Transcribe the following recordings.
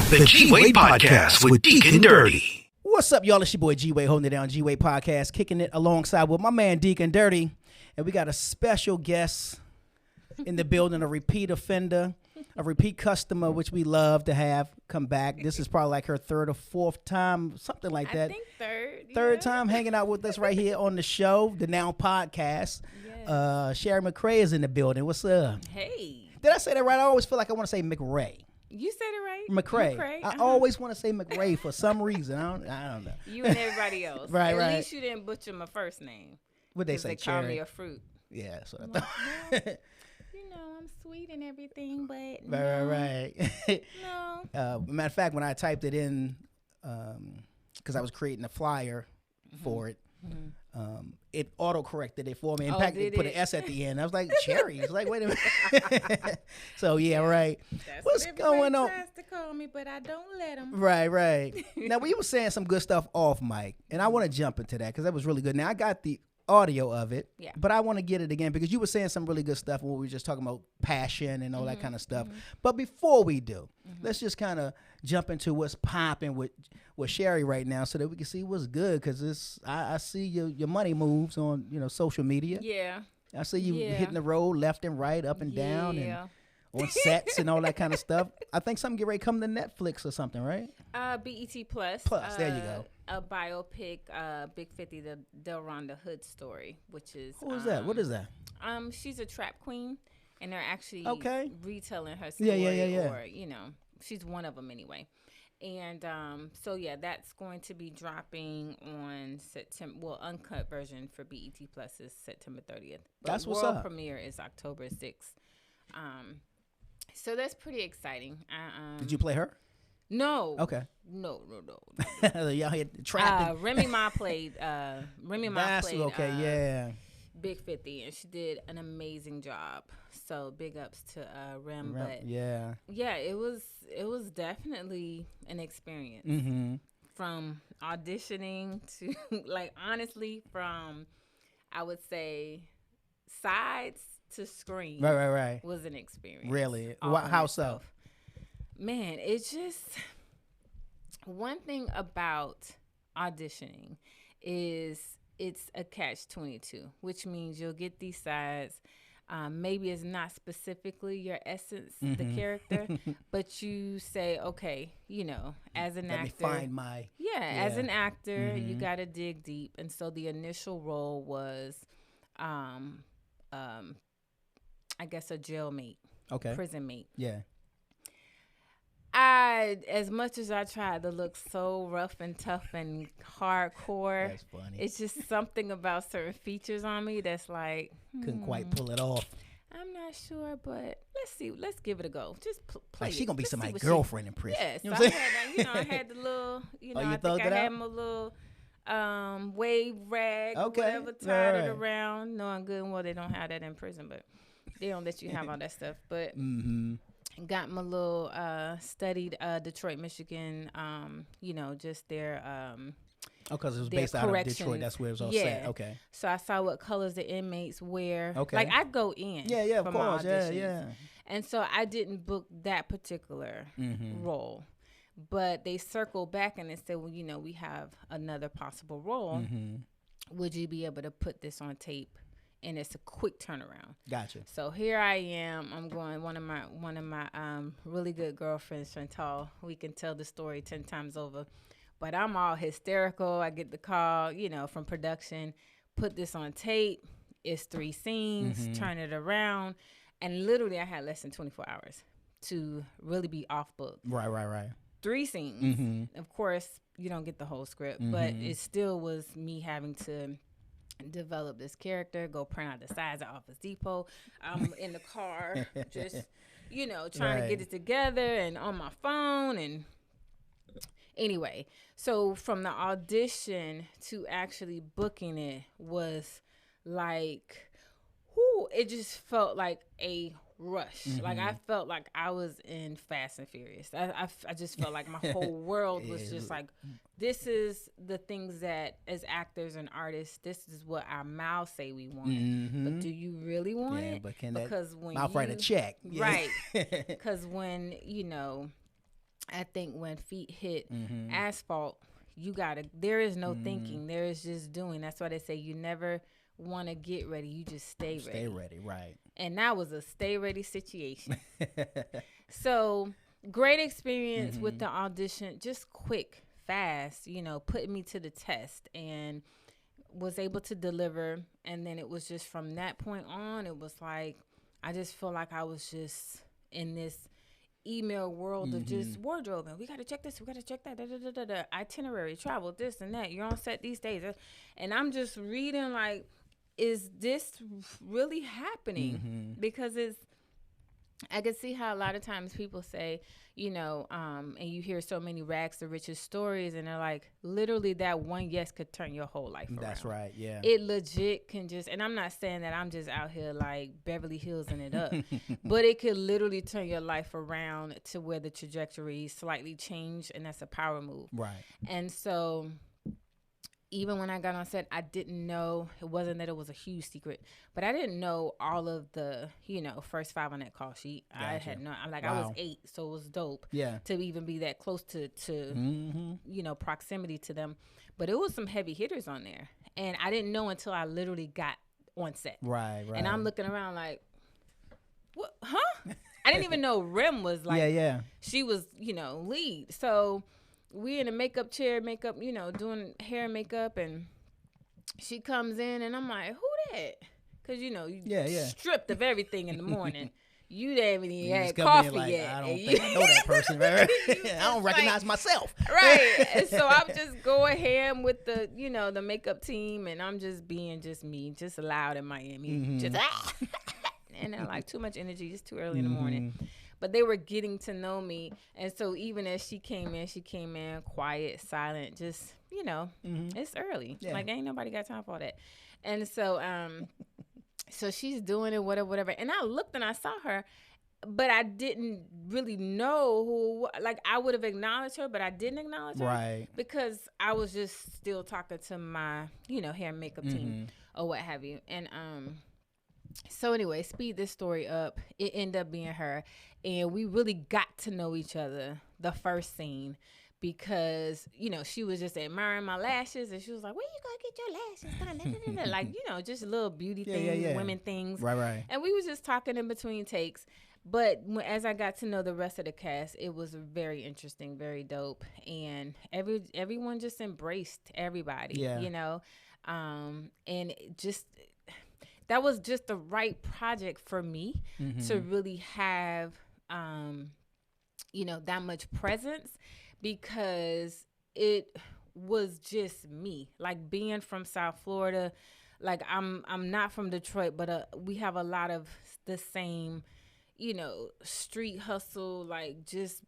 The G-Wade Podcast with Deacon Dirty. What's up, y'all? It's your boy G-Wade holding it down. G-Wade Podcast, kicking it alongside with my man Deacon Dirty. And we got a special guest in the building, a repeat offender, a repeat customer, which we love to have come back. This is probably like her third or fourth time, something like that. I think third. Third time hanging out with us right here on the show, the Now Podcast. Yes. Cherrie McRae is in the building. What's up? Hey. Did I say that right? I always feel like I want to say McRae. You said it right. McRae. I always want to say McRae for some reason. I don't know. You and everybody else. Right. At least you didn't butcher my first name. What they say, they Cherrie? call me a fruit. Yeah, that's what I thought. Well, you know, I'm sweet and everything, but Right. No. Matter of fact, when I typed it in, because I was creating a flyer for it, it auto-corrected it for me. In fact, it put an S at the end. I was like, Cherrie. It's like, wait a minute. So, yeah, right. That's What's what going on? tries to call me, but I don't let them. Right. Now, we were saying some good stuff off mic, and I want to jump into that because that was really good. Now, I got the audio of it, but I want to get it again because you were saying some really good stuff when we were just talking about passion and all that kind of stuff. But before we do, let's just kind of jump into what's popping with Cherrie right now so that we can see what's good because I see your money moves on social media. Yeah. I see you hitting the road left and right, up and down, and on sets and all that kind of stuff. I think something get ready to come to Netflix or something, right? BET Plus. There you go. A biopic, Big 50, the Delronda Hood story, which is... Who is that? What is that? She's a trap queen, and they're actually retelling her Yeah. or, she's one of them anyway. And that's going to be dropping on September. Well, uncut version for BET Plus is September 30th. But that's what's world up. Premiere is October 6th. So that's pretty exciting. Did you play her? No. Okay. No. Y'all had trapping. Remy Ma played. Yeah. Big 50, and she did an amazing job. So big ups to Rem. But yeah, it was definitely an experience. From auditioning to honestly, from I would say sides to screen. Right. Was an experience. Really? How so? Man, it's just one thing about auditioning is it's a catch-22, which means you'll get these sides. Maybe it's not specifically your essence, the character, but you say, okay, as an actor. Let me find my... as an actor, you got to dig deep. And so the initial role was, I guess, a jailmate. Okay. Prison mate. Yeah. As much as I tried to look so rough and tough and hardcore, that's funny. It's just something about certain features on me that's like couldn't quite pull it off. I'm not sure, but let's see. Let's give it a go. Just play. Like she gonna be Let's somebody's girlfriend in prison. Yes, you know what I had the little. I think I had my little wave rag, whatever, tied it around. Knowing good and well they don't have that in prison, but they don't let you have all that stuff. But. Got my little studied Detroit, Michigan, just their because it was based out of Detroit. That's where it was all set. Okay. So I saw what colors the inmates wear. Okay. Like I go in. Yeah, for of course. My auditions. Yeah. And so I didn't book that particular role. But they circled back and they said, well, we have another possible role. Would you be able to put this on tape? And it's a quick turnaround. Gotcha. So here I am. I'm going. One of my really good girlfriends, Chantal. We can tell the story 10 times over, but I'm all hysterical. I get the call, from production. Put this on tape. It's 3 scenes. Turn it around, and literally I had less than 24 hours to really be off book. Right. 3 scenes. Of course, you don't get the whole script, but it still was me having to develop this character, go print out the sides at Office Depot. I'm in the car, just, trying to get it together and on my phone. And anyway, so from the audition to actually booking it was like, it just felt like a rush. Like I felt like I was in Fast and Furious. I just felt like my whole world was just like, this is the things that as actors and artists, this is what our mouths say we want. But do you really want it? But can because when mouth write a check? Right. Because when, I think when feet hit asphalt, there is no thinking. There is just doing. That's why they say you never want to get ready. You just stay ready. Stay ready, right. And that was a stay ready situation. So great experience with the audition. Just quick, fast, putting me to the test and was able to deliver. And then it was just from that point on, it was like, I just feel like I was just in this email world of just wardrobe, and we got to check this, we got to check that, itinerary, travel, this and that. You're on set these days. And I'm just reading like, is this really happening? Because I could see how a lot of times people say, and you hear so many rags to riches stories, and they're like, literally that one yes could turn your whole life around. That's right, yeah. It legit can just, and I'm not saying that I'm just out here like Beverly Hillsing it up, but it could literally turn your life around to where the trajectory slightly changed, and that's a power move. Right. And so even when I got on set, I didn't know, it wasn't that it was a huge secret, but I didn't know all of the, first 5 on that call sheet. Gotcha. I had no, I'm like, wow. I was 8, so it was dope to even be that close to proximity to them. But it was some heavy hitters on there. And I didn't know until I literally got on set. Right. And I'm looking around like, what, huh? I didn't even know Rem was like, she was, lead. So we in a makeup chair, doing hair and makeup, and she comes in, and I'm like, who that? Because, you stripped of everything in the morning. You haven't even had coffee like, yet. I don't think I know that person. Right? I don't recognize myself. Right. And so I'm just going ham with the, the makeup team, and I'm just being just me, just loud in Miami. Just, and then like too much energy, just too early in the morning. But they were getting to know me. And so even as she came in quiet, silent, just, it's early. Yeah. Like, ain't nobody got time for all that. And so so she's doing it, whatever. And I looked and I saw her, but I didn't really know who, like, I would have acknowledged her, but I didn't acknowledge her. Right. Because I was just still talking to my, hair and makeup team or what have you. And so anyway, speed this story up. It ended up being her. And we really got to know each other the first scene because, she was just admiring my lashes. And she was like, where you gonna get your lashes? Like, just little beauty things, women things. Right. And we was just talking in between takes. But as I got to know the rest of the cast, it was very interesting, very dope. And everyone just embraced everybody, and just... That was just the right project for me to really have, that much presence because it was just me. Like being from South Florida, like I'm not from Detroit, but we have a lot of the same, street hustle, like just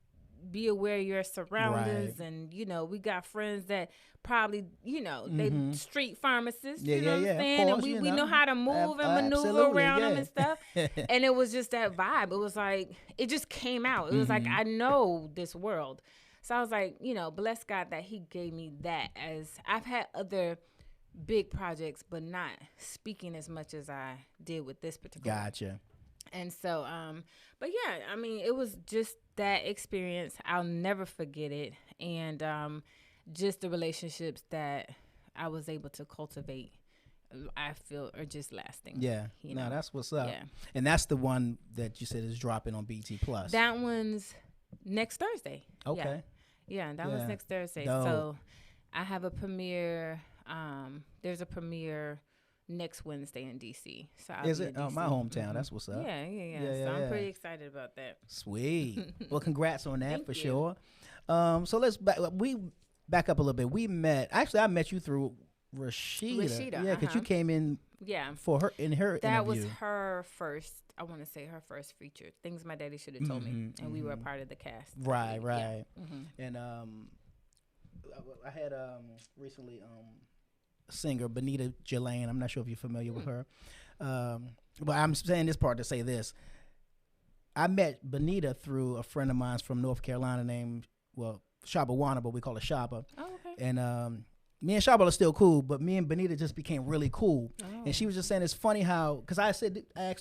be aware of your surroundings. Right. And, we got friends that probably, they street pharmacists, you know what I'm saying? Course, and we know how to move and maneuver around them and stuff. And it was just that vibe. It was like, it just came out. It was like, I know this world. So I was like, bless God that he gave me that, as I've had other big projects, but not speaking as much as I did with this particular. Gotcha. And so, but yeah, I mean, it was just that experience. I'll never forget it. And just the relationships that I was able to cultivate, I feel are just lasting. Yeah. No, that's what's up. Yeah. And that's the one that you said is dropping on BT Plus. That one's next Thursday. Okay. Yeah, that one's next Thursday. Dope. So I have a premiere. There's a premiere next Wednesday in DC. So I'll is it? Oh, my hometown. That's what's up. Yeah. So I'm pretty excited about that. Sweet. Well, congrats on that. Thank you. Sure. So let's back up a little bit. We met. Actually, I met you through Rashida. Yeah, because you came in. Yeah. For her interview. That was her first. I want to say her first feature. Things my daddy should have told me, and we were a part of the cast. Right. Yeah. And I had recently singer Benita Jelaine. I'm not sure if you're familiar with her, but I'm saying this part to say this. I met Benita through a friend of mine from North Carolina named Shaba Wana, but we call her Shaba. Oh, okay. And me and Shaba are still cool, but me and Benita just became really cool. Oh. And she was just saying it's funny how, because I asked her,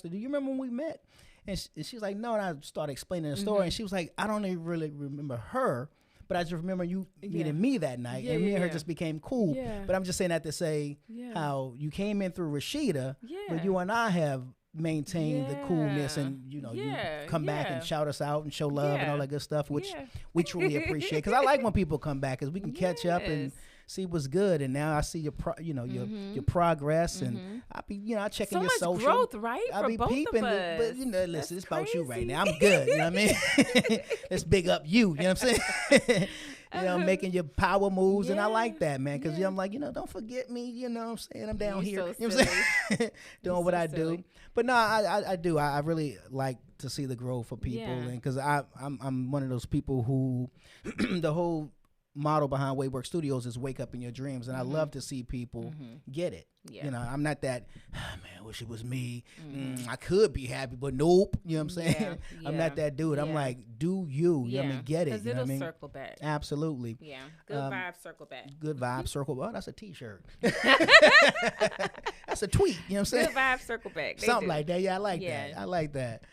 do you remember when we met? And she was like, no. And I started explaining the story. And she was like, I don't even really remember her. But I just remember you meeting me that night, and me and her just became cool. Yeah. But I'm just saying that to say how you came in through Rashida, but you and I have maintained the coolness, and you come back and shout us out and show love and all that good stuff, which we truly appreciate. Because I like when people come back, because we can catch up and see what's good. And now I see your your progress, and I be I check in your social. So much growth, right? I be both peeping, of us. but listen, it's about you right now. I'm good. You know what I mean? Let's big up you. You know what I'm saying? Making your power moves, and I like that, man. Because I'm like, don't forget me. You know what I'm saying? I'm down here. So you know what I'm saying? Doing what I do. But no, I do. I really like to see the growth for people, and because I'm one of those people who the whole motto behind WadeWorksStudios is wake up in your dreams, and I love to see people get it. I'm not that man, I wish it was me. I could be happy, but nope. You know what I'm saying? I'm not that dude. I'm like, do you? You know what I mean? Get it. Because it'll circle back. Absolutely. Yeah. Good vibes circle back. Good vibes circle back. Oh, that's a t-shirt. That's a tweet. You know what I'm saying? Good vibes circle back. Something like that. Yeah, I like that. I like that.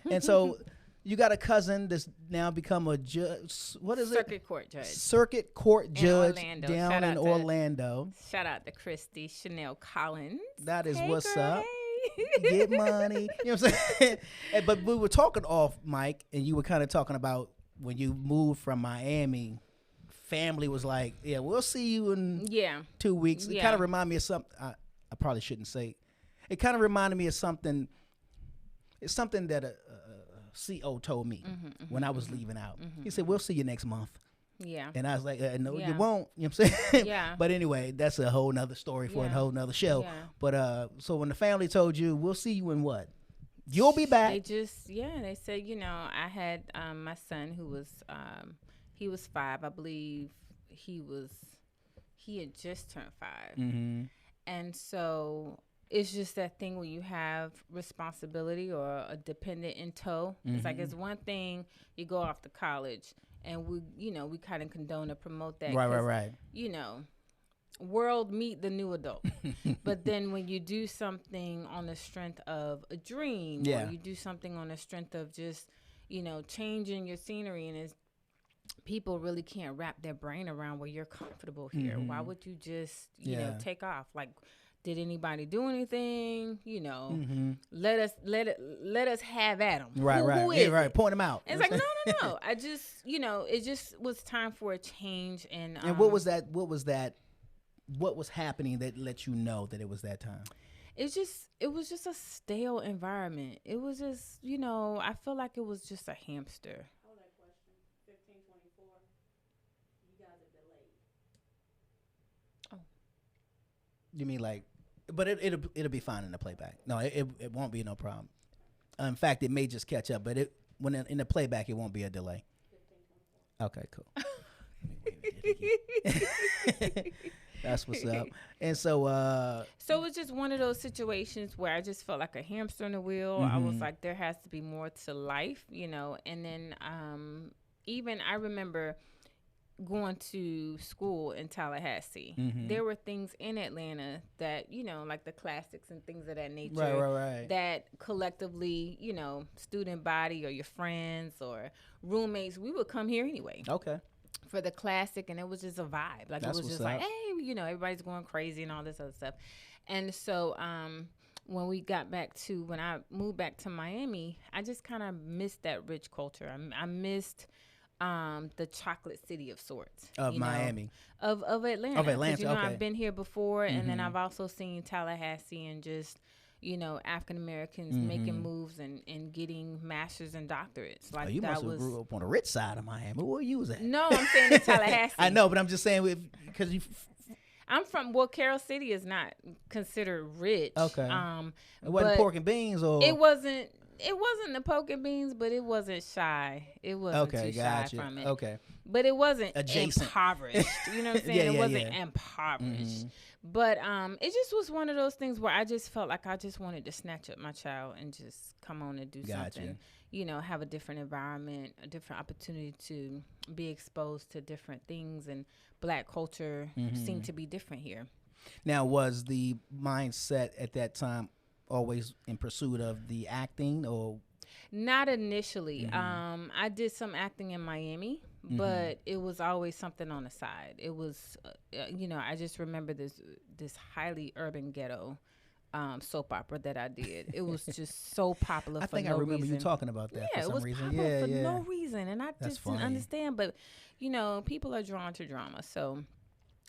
And so you got a cousin that's now become a judge. What is Circuit court judge. Circuit court judge down in Orlando. Shout out to Christy Chanel Collins. That is what's up. Get money. You know what I'm saying? But we were talking off mic, and you were kind of talking about when you moved from Miami. Family was like, yeah, we'll see you in 2 weeks. It kind of reminded me of something. I probably shouldn't say. It kind of reminded me of something. It's something that a CO told me when I was leaving out. He said, we'll see you next month. Yeah. And I was like, no, you won't. You know what I'm saying? Yeah. But anyway, that's a whole nother story for a whole nother show. Yeah. But so when the family told you, we'll see you in what? You'll be back. They just, they said, I had my son who was, he was 5. I believe he had just turned 5. And so it's just that thing where you have responsibility or a dependent in tow. It's like, it's one thing you go off to college, and we kind of condone to promote that. Right. World meet the new adult. But then when you do something on the strength of a dream, or you do something on the strength of just, changing your scenery, and people really can't wrap their brain around where you're comfortable here. Why would you just, take off? Like, did anybody do anything? Let us have at them. Right. Point them out. And it's like, no. I just, it just was time for a change. And what was that? What was happening that let you know that it was that time? It was just a stale environment. It was just, I feel like it was just a hamster. Hold that question. 1524. You guys are delayed. Oh. You mean like? But it'll be fine in the playback. No, it won't be no problem. In fact, it may just catch up. But when in the playback, it won't be a delay. 1524. Okay, cool. That's what's up. And so so it was just one of those situations where I just felt like a hamster in a wheel. I was like, there has to be more to life, And then even I remember going to school in Tallahassee. There were things in Atlanta that, like the classics and things of that nature. Right. That collectively, student body or your friends or roommates, we would come here anyway. Okay. For the classic, and it was just a vibe. Like, that's it was just like, hey, everybody's going crazy and all this other stuff. And so when I moved back to Miami, I just kind of missed that rich culture. I missed the chocolate city of sorts of Miami, of Atlanta. Of Atlanta, okay. I've been here before, and then I've also seen Tallahassee and just African Americans making moves and getting masters and doctorates. Like, you must have grew up on the rich side of Miami. Where you was at? No, I'm saying in Tallahassee. I know, but I'm just saying because you. I'm from Carroll City is not considered rich. Okay. It wasn't pork and beans, or it wasn't the poke and beans, but it wasn't shy. It wasn't too shy from it. Okay. But it wasn't adjacent. Impoverished. You know what I'm saying? It wasn't impoverished. But it just was one of those things where I just felt like I just wanted to snatch up my child and just come on and do something. Have a different environment, a different opportunity to be exposed to different things, and Black culture seemed to be different here. Now, was the mindset at that time always in pursuit of the acting, or Not initially. I did some acting in Miami, but it was always something on the side. It was, I just remember this highly urban ghetto soap opera that I did. It was just so popular for no reason. I remember you talking about that for some reason. Yeah, it was popular for no reason, and I just didn't understand. But, people are drawn to drama. So,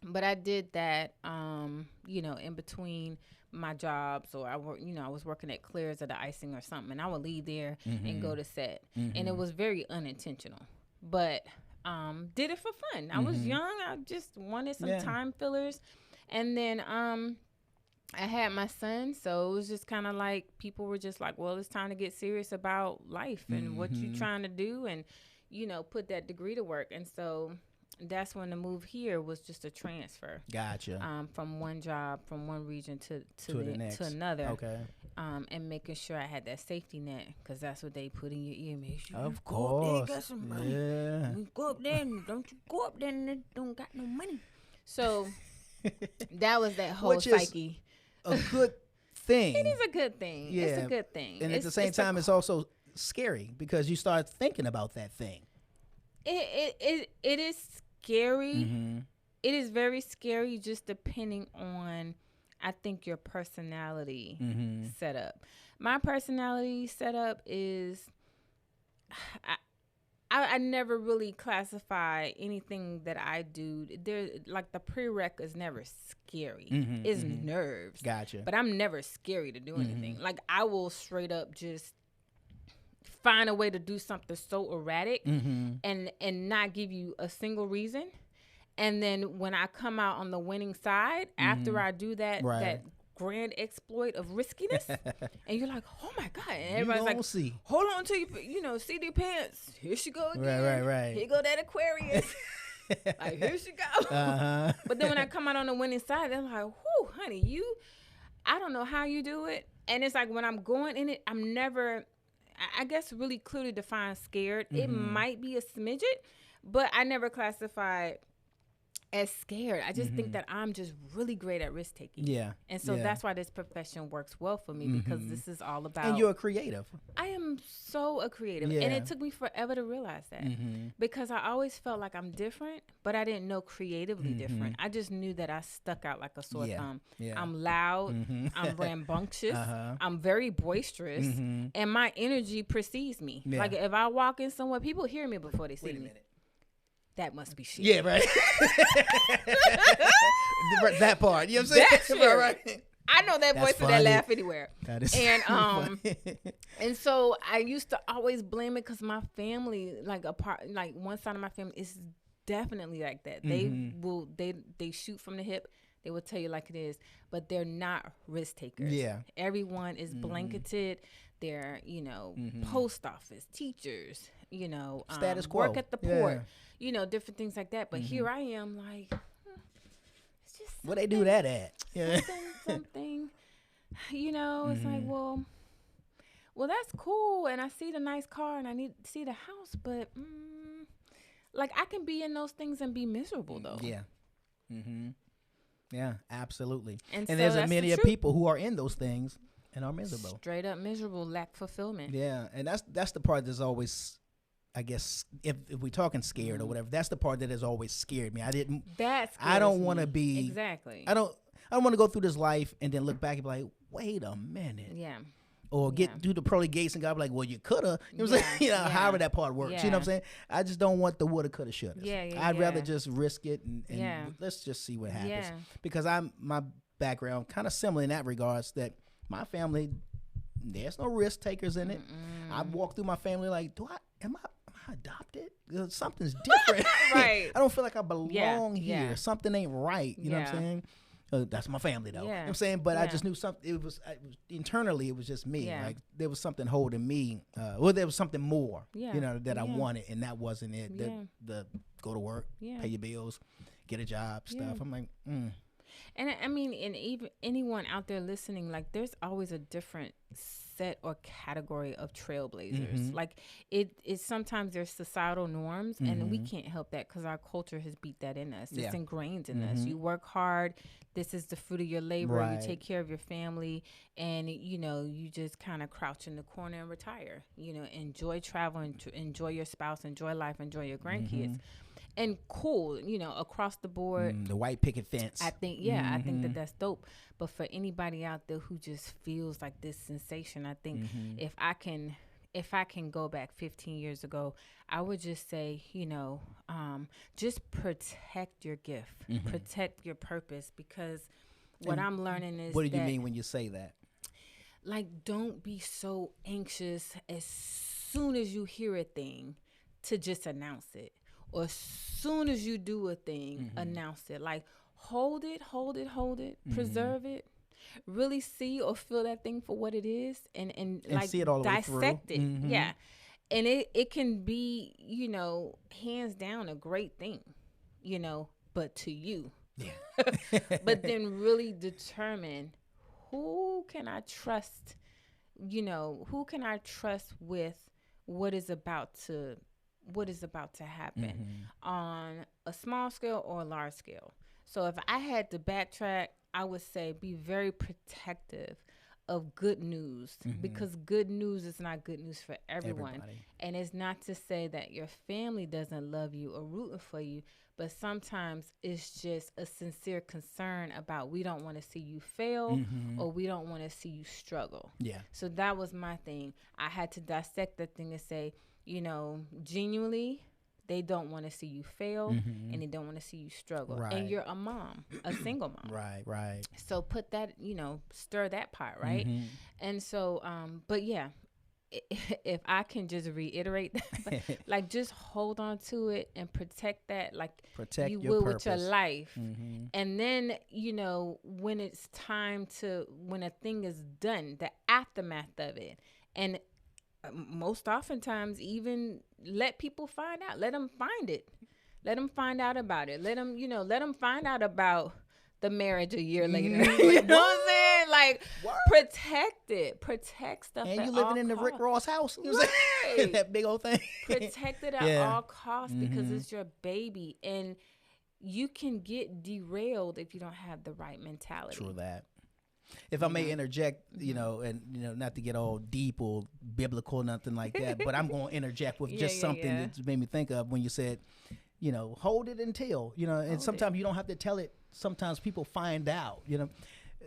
but I did that, in between my jobs, or I was working at Claire's or the Icing or something, and I would leave there and go to set, and it was very unintentional, but did it for fun. I was young. I just wanted some time fillers, and then I had my son, so it was just kind of like people were just like, well, it's time to get serious about life and what you're trying to do, and put that degree to work. And so that's when the move here was just a transfer. Gotcha. From one job, from one region to another. Okay. And making sure I had that safety net, because that's what they put in your ear. Make sure of course. Got some money. Yeah. You go up there, and don't you go up there and don't got no money. So that was that whole psyche. A good thing. It is a good thing. Yeah. It's a good thing. And at the same time, it's also scary because you start thinking about that thing. It is scary. It is very scary, just depending on, I think, your personality setup. My personality setup is, I never really classify anything that I do. There, like, the prereq is never scary. It's nerves. Gotcha. But I'm never scary to do anything. Like, I will straight up just find a way to do something so erratic and not give you a single reason. And then when I come out on the winning side, after I do that grand exploit of riskiness, and you're like, oh my God. And everybody's like, hold on to your, seat your pants. Here she go again. Right. Here go that Aquarius. Like, here she go. But then when I come out on the winning side, they're like, whoo, honey, I don't know how you do it. And it's like, when I'm going in it, I'm never, I guess, really clearly defined scared. It might be a smidget, but I never classify as scared. I just think that I'm just really great at risk taking. Yeah. And so that's why this profession works well for me, because this is all about. And you're a creative. I am so a creative. Yeah. And it took me forever to realize that, because I always felt like I'm different, but I didn't know creatively different. I just knew that I stuck out like a sore thumb. Yeah. I'm loud. I'm rambunctious. I'm very boisterous. And my energy precedes me. Yeah. Like, if I walk in somewhere, people hear me before they see me. That must be shit. Yeah, right. That part. You know what I'm saying? That's right. I know that voice and that laugh anywhere. That is and so I used to always blame it because my family, like one side of my family is definitely like that. They shoot from the hip. They will tell you like it is, but they're not risk takers. Yeah. Everyone is blanketed. They're, post office, teachers, status quo. Work at the port, different things like that. But here I am, like, it's just where they do that at? Yeah. Something, it's like, well, that's cool. And I see the nice car and I need to see the house, but like, I can be in those things and be miserable though. Yeah. Yeah, absolutely. And so there's many of people who are in those things and are miserable. Straight up miserable, lack fulfillment. Yeah, and that's the part that's always, I guess, if we're talking scared or whatever, that's the part that has always scared me. I don't want to be exactly. I don't want to go through this life and then look back and be like, wait a minute. Yeah. Or get through the pearly gates and God be like, well, you coulda. You know what I'm saying? However that part works. You know what I'm saying? I just don't want the woulda, coulda, shoulda. I'd rather just risk it and let's just see what happens. Yeah. Because my background kind of similar in that regards, that my family, there's no risk takers in it. I walk through my family like, am I adopted? Something's different. Right. I don't feel like I belong here. Something ain't right. You know what I'm saying? That's my family though. Yeah. You know what I'm saying? But I just knew something. It was internally, it was just me. Yeah. Like, there was something holding me. There was something more, that I wanted, and that wasn't it. The go to work, pay your bills, get a job stuff. I'm like, And I mean, and even anyone out there listening, like, there's always a different set or category of trailblazers. Like it sometimes there's societal norms, and we can't help that because our culture has beat that in us. It's ingrained in us. You work hard. This is the fruit of your labor. Right. You take care of your family, and you just kind of crouch in the corner and retire. Enjoy travel, enjoy your spouse, enjoy life, enjoy your grandkids. And cool, across the board. The white picket fence. I think, I think that's dope. But for anybody out there who just feels like this sensation, I think if I can go back 15 years ago, I would just say, just protect your gift, protect your purpose, because what I'm learning is, what do you mean when you say that? Like, don't be so anxious as soon as you hear a thing to just announce it. Or as soon as you do a thing, announce it. Like, hold it, preserve it. Really see or feel that thing for what it is, and like see it all the way through. Dissect it. Yeah. And it can be, hands down a great thing, but to you. Yeah. But then really determine, who can I trust, who can I trust with what is about to happen on a small scale or a large scale. So if I had to backtrack, I would say be very protective of good news, because good news is not good news for everyone. And it's not to say that your family doesn't love you or rooting for you, but sometimes it's just a sincere concern about, we don't want to see you fail or we don't want to see you struggle. Yeah. So that was my thing. I had to dissect that thing and say, genuinely, they don't want to see you fail and they don't want to see you struggle. Right. And you're a mom, a single mom. Right. So put that, stir that pot, right? And so, but yeah, if I can just reiterate that, like, just hold on to it and protect that, like protect you your will purpose. With your life. And then, when it's time when a thing is done, the aftermath of it, and most oftentimes even let people find out, let them find it, let them find out about it, let them find out about the marriage a year later. You know what I'm saying? Like, protect stuff. And at you living all in the costs. Rick Ross house, Right. that big old thing. Protect it at all costs, because it's your baby, and you can get derailed if you don't have the right mentality. True that. If I may interject, and not to get all deep or biblical, nothing like that, but I'm going to interject with just something that made me think of when you said, hold it until, and sometimes you don't have to tell it. Sometimes people find out,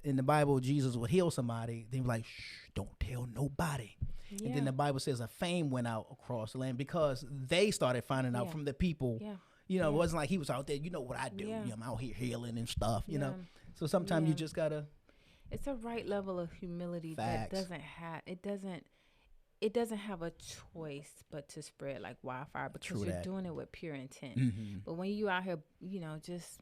in the Bible, Jesus would heal somebody. They were like, shh, don't tell nobody. Yeah. And then the Bible says a fame went out across the land because they started finding out from the people. Yeah. It wasn't like he was out there, what I do. Yeah. I'm out here healing and stuff, So sometimes you just got to. It's a right level of humility. Facts. That it doesn't have a choice but to spread like wildfire, because you're doing it with pure intent. But when you out here, just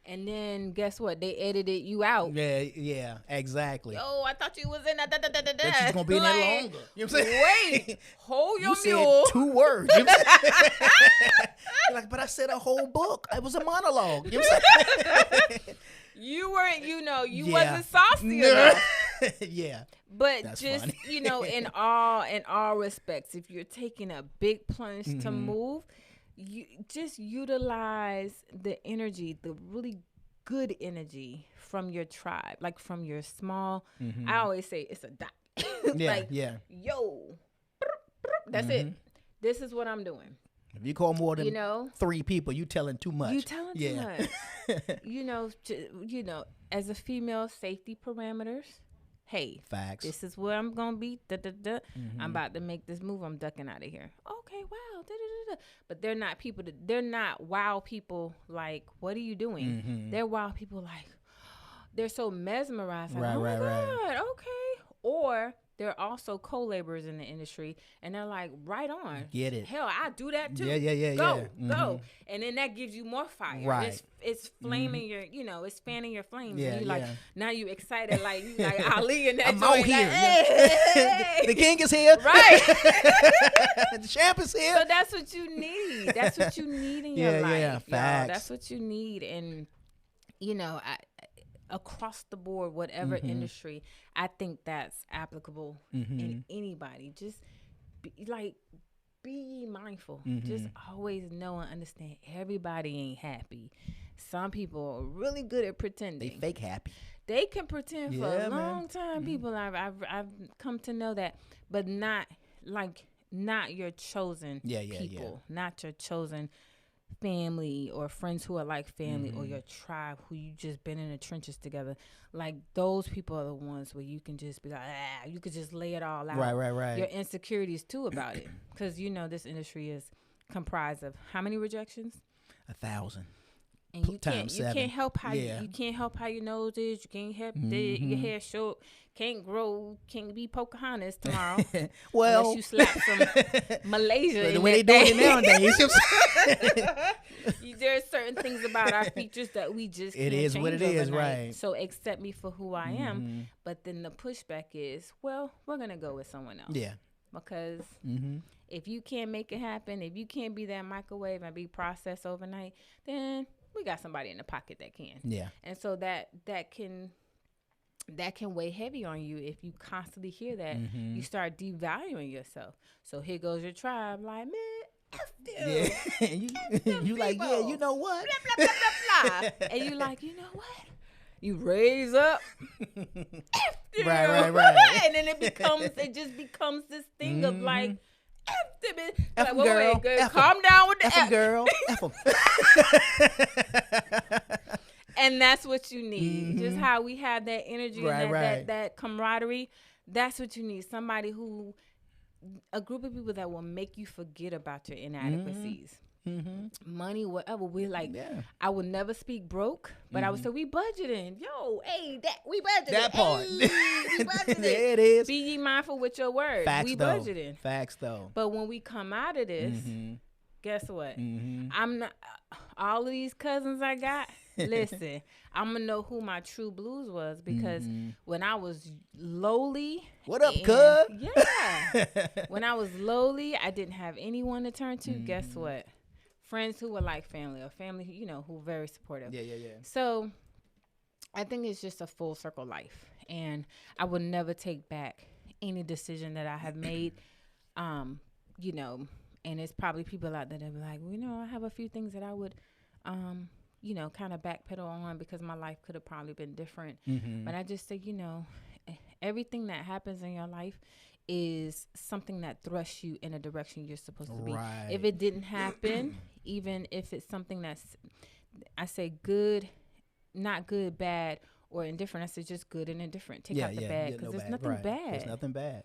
and then guess what? They edited you out. Yeah, exactly. Yo, I thought you was in that. But she's gonna be in there longer. You know what I'm saying? Wait, hold your you mule. Said 2 words. You know what I'm saying? You're like, but I said a whole book. It was a monologue. You know what I'm saying? You weren't, you wasn't saucy enough. Yeah. But that's just, funny. in all respects, if you're taking a big plunge to move, you just utilize the energy, the really good energy from your tribe, like from your small, I always say it's a dot. Yo, that's it. This is what I'm doing. If you call more than 3 people, you telling too much. You telling too much. As a female, safety parameters. Hey, facts. This is where I'm gonna be. I'm about to make this move. I'm ducking out of here. Okay, wow. But they're not people. They're not wow people. Like, what are you doing? They're wow people. Like, they're so mesmerized. Like, oh my God, okay. Or they're also co-laborers in the industry, and they're like, right on. Get it. Hell, I do that too. Yeah. Go. And then that gives you more fire. Right. It's flaming your, it's fanning your flames. Yeah, and you like, now you excited, like you like Ali in that I'm joint. out here. Like, hey. The king is here. Right. The champ is here. So that's what you need. That's what you need in your life. Yeah, facts. That's what you need. And, across the board, whatever industry, I think that's applicable in anybody. Just be ye mindful. Just always know and understand everybody ain't happy. Some people are really good at pretending. They fake happy. They can pretend for a long time. People, I've come to know that, but not your chosen people, not your chosen family or friends who are like family or your tribe who you just been in the trenches together. Like those people are the ones where you can just be like, you could just lay it all out. Right. Your insecurities too about it, because this industry is comprised of how many rejections? 1,000. And you can't help how you can't help how your nose is. You can't help your hair short. Can't grow. Can't be Pocahontas tomorrow. Well, unless you slap some Malaysia. The way they do it nowadays. There's certain things about our features that we just can't change overnight. It is what it is, right? So accept me for who I am. But then the pushback is, well, we're gonna go with someone else. Yeah. Because if you can't make it happen, if you can't be that microwave and be processed overnight, then we got somebody in the pocket that can. Yeah. And so that can weigh heavy on you if you constantly hear that. You start devaluing yourself. So here goes your tribe, like, man, F them. Yeah. you like, yeah, you know what? Blah, blah, blah, blah, blah. And you like, you know what? You raise up. F them. Right. And then it just becomes this thing of like, F them. F like, girl. Wait, calm down with the F girl. F them. And that's what you need. Just how we have that energy and that camaraderie. That's what you need. Somebody a group of people that will make you forget about your inadequacies. Money, whatever. We're like, I would never speak broke, but I would say, we budgeting. Yo, hey, we budgeting. That part. Hey, we budgeting. There it is. Be ye mindful with your words. Budgeting. Facts, though. But when we come out of this, guess what? I'm not, all of these cousins I got, listen, I'm going to know who my true blues was, because when I was lowly. What up, cuz? Yeah. When I was lowly, I didn't have anyone to turn to. Guess what? Friends who were like family, or family, who were very supportive. Yeah. So I think it's just a full circle life. And I would never take back any decision that I have made, and it's probably people out there that be like, well, I have a few things that I would, kind of backpedal on because my life could have probably been different. But I just say, everything that happens in your life is something that thrusts you in a direction you're supposed to be. Right. If it didn't happen, even if it's something that's, I say good, not good, bad, or indifferent, I say just good and indifferent. Take out the bad, because there's nothing bad. There's nothing bad,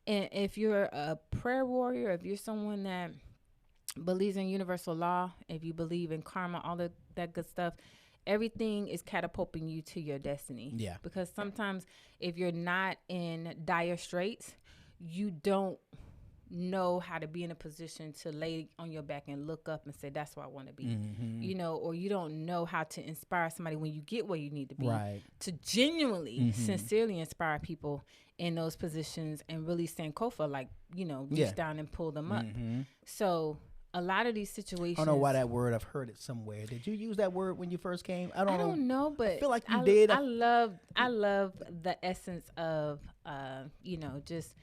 And if you're a prayer warrior, if you're someone that believes in universal law, if you believe in karma, all of that good stuff, everything is catapulting you to your destiny. Yeah. Because sometimes if you're not in dire straits, you don't know how to be in a position to lay on your back and look up and say, that's where I want to be. Or you don't know how to inspire somebody when you get where you need to be. Right. To genuinely, sincerely inspire people in those positions and really Sankofa, like, reach down and pull them up. So a lot of these situations. I don't know why that word, I've heard it somewhere. Did you use that word when you first came? I don't know, but I feel like you did. I love the essence of, just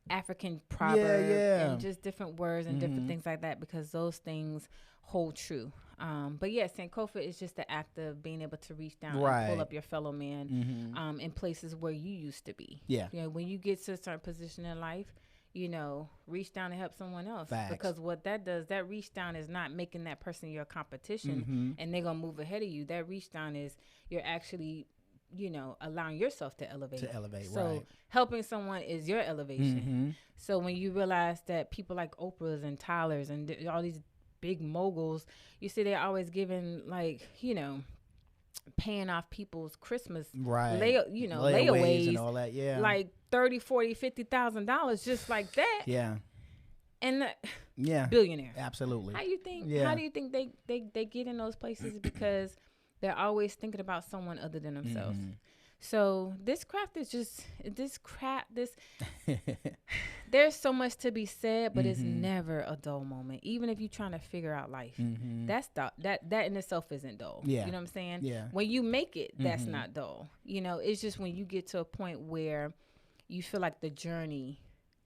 African proverbs and just different words and different things like that, because those things hold true. But yeah, Sankofa is just the act of being able to reach down and pull up your fellow man in places where you used to be. Yeah. When you get to a certain position in life, reach down and help someone else. Facts. Because what that does, that reach down is not making that person your competition and they're going to move ahead of you. That reach down is you're actually, allowing yourself to elevate. So helping someone is your elevation. So when you realize that people like Oprah's and Tyler's and all these big moguls, you see they're always giving, like, paying off people's Christmas layaways and all that, like $30,000, $40,000, $50,000 just like that. And billionaire. Absolutely. How do you think they get in those places? Because they're always thinking about someone other than themselves. So this there's so much to be said, but it's never a dull moment. Even if you're trying to figure out life, that in itself isn't dull. Yeah. You know what I'm saying? Yeah. When you make it, that's not dull. You know, it's just when you get to a point where you feel like the journey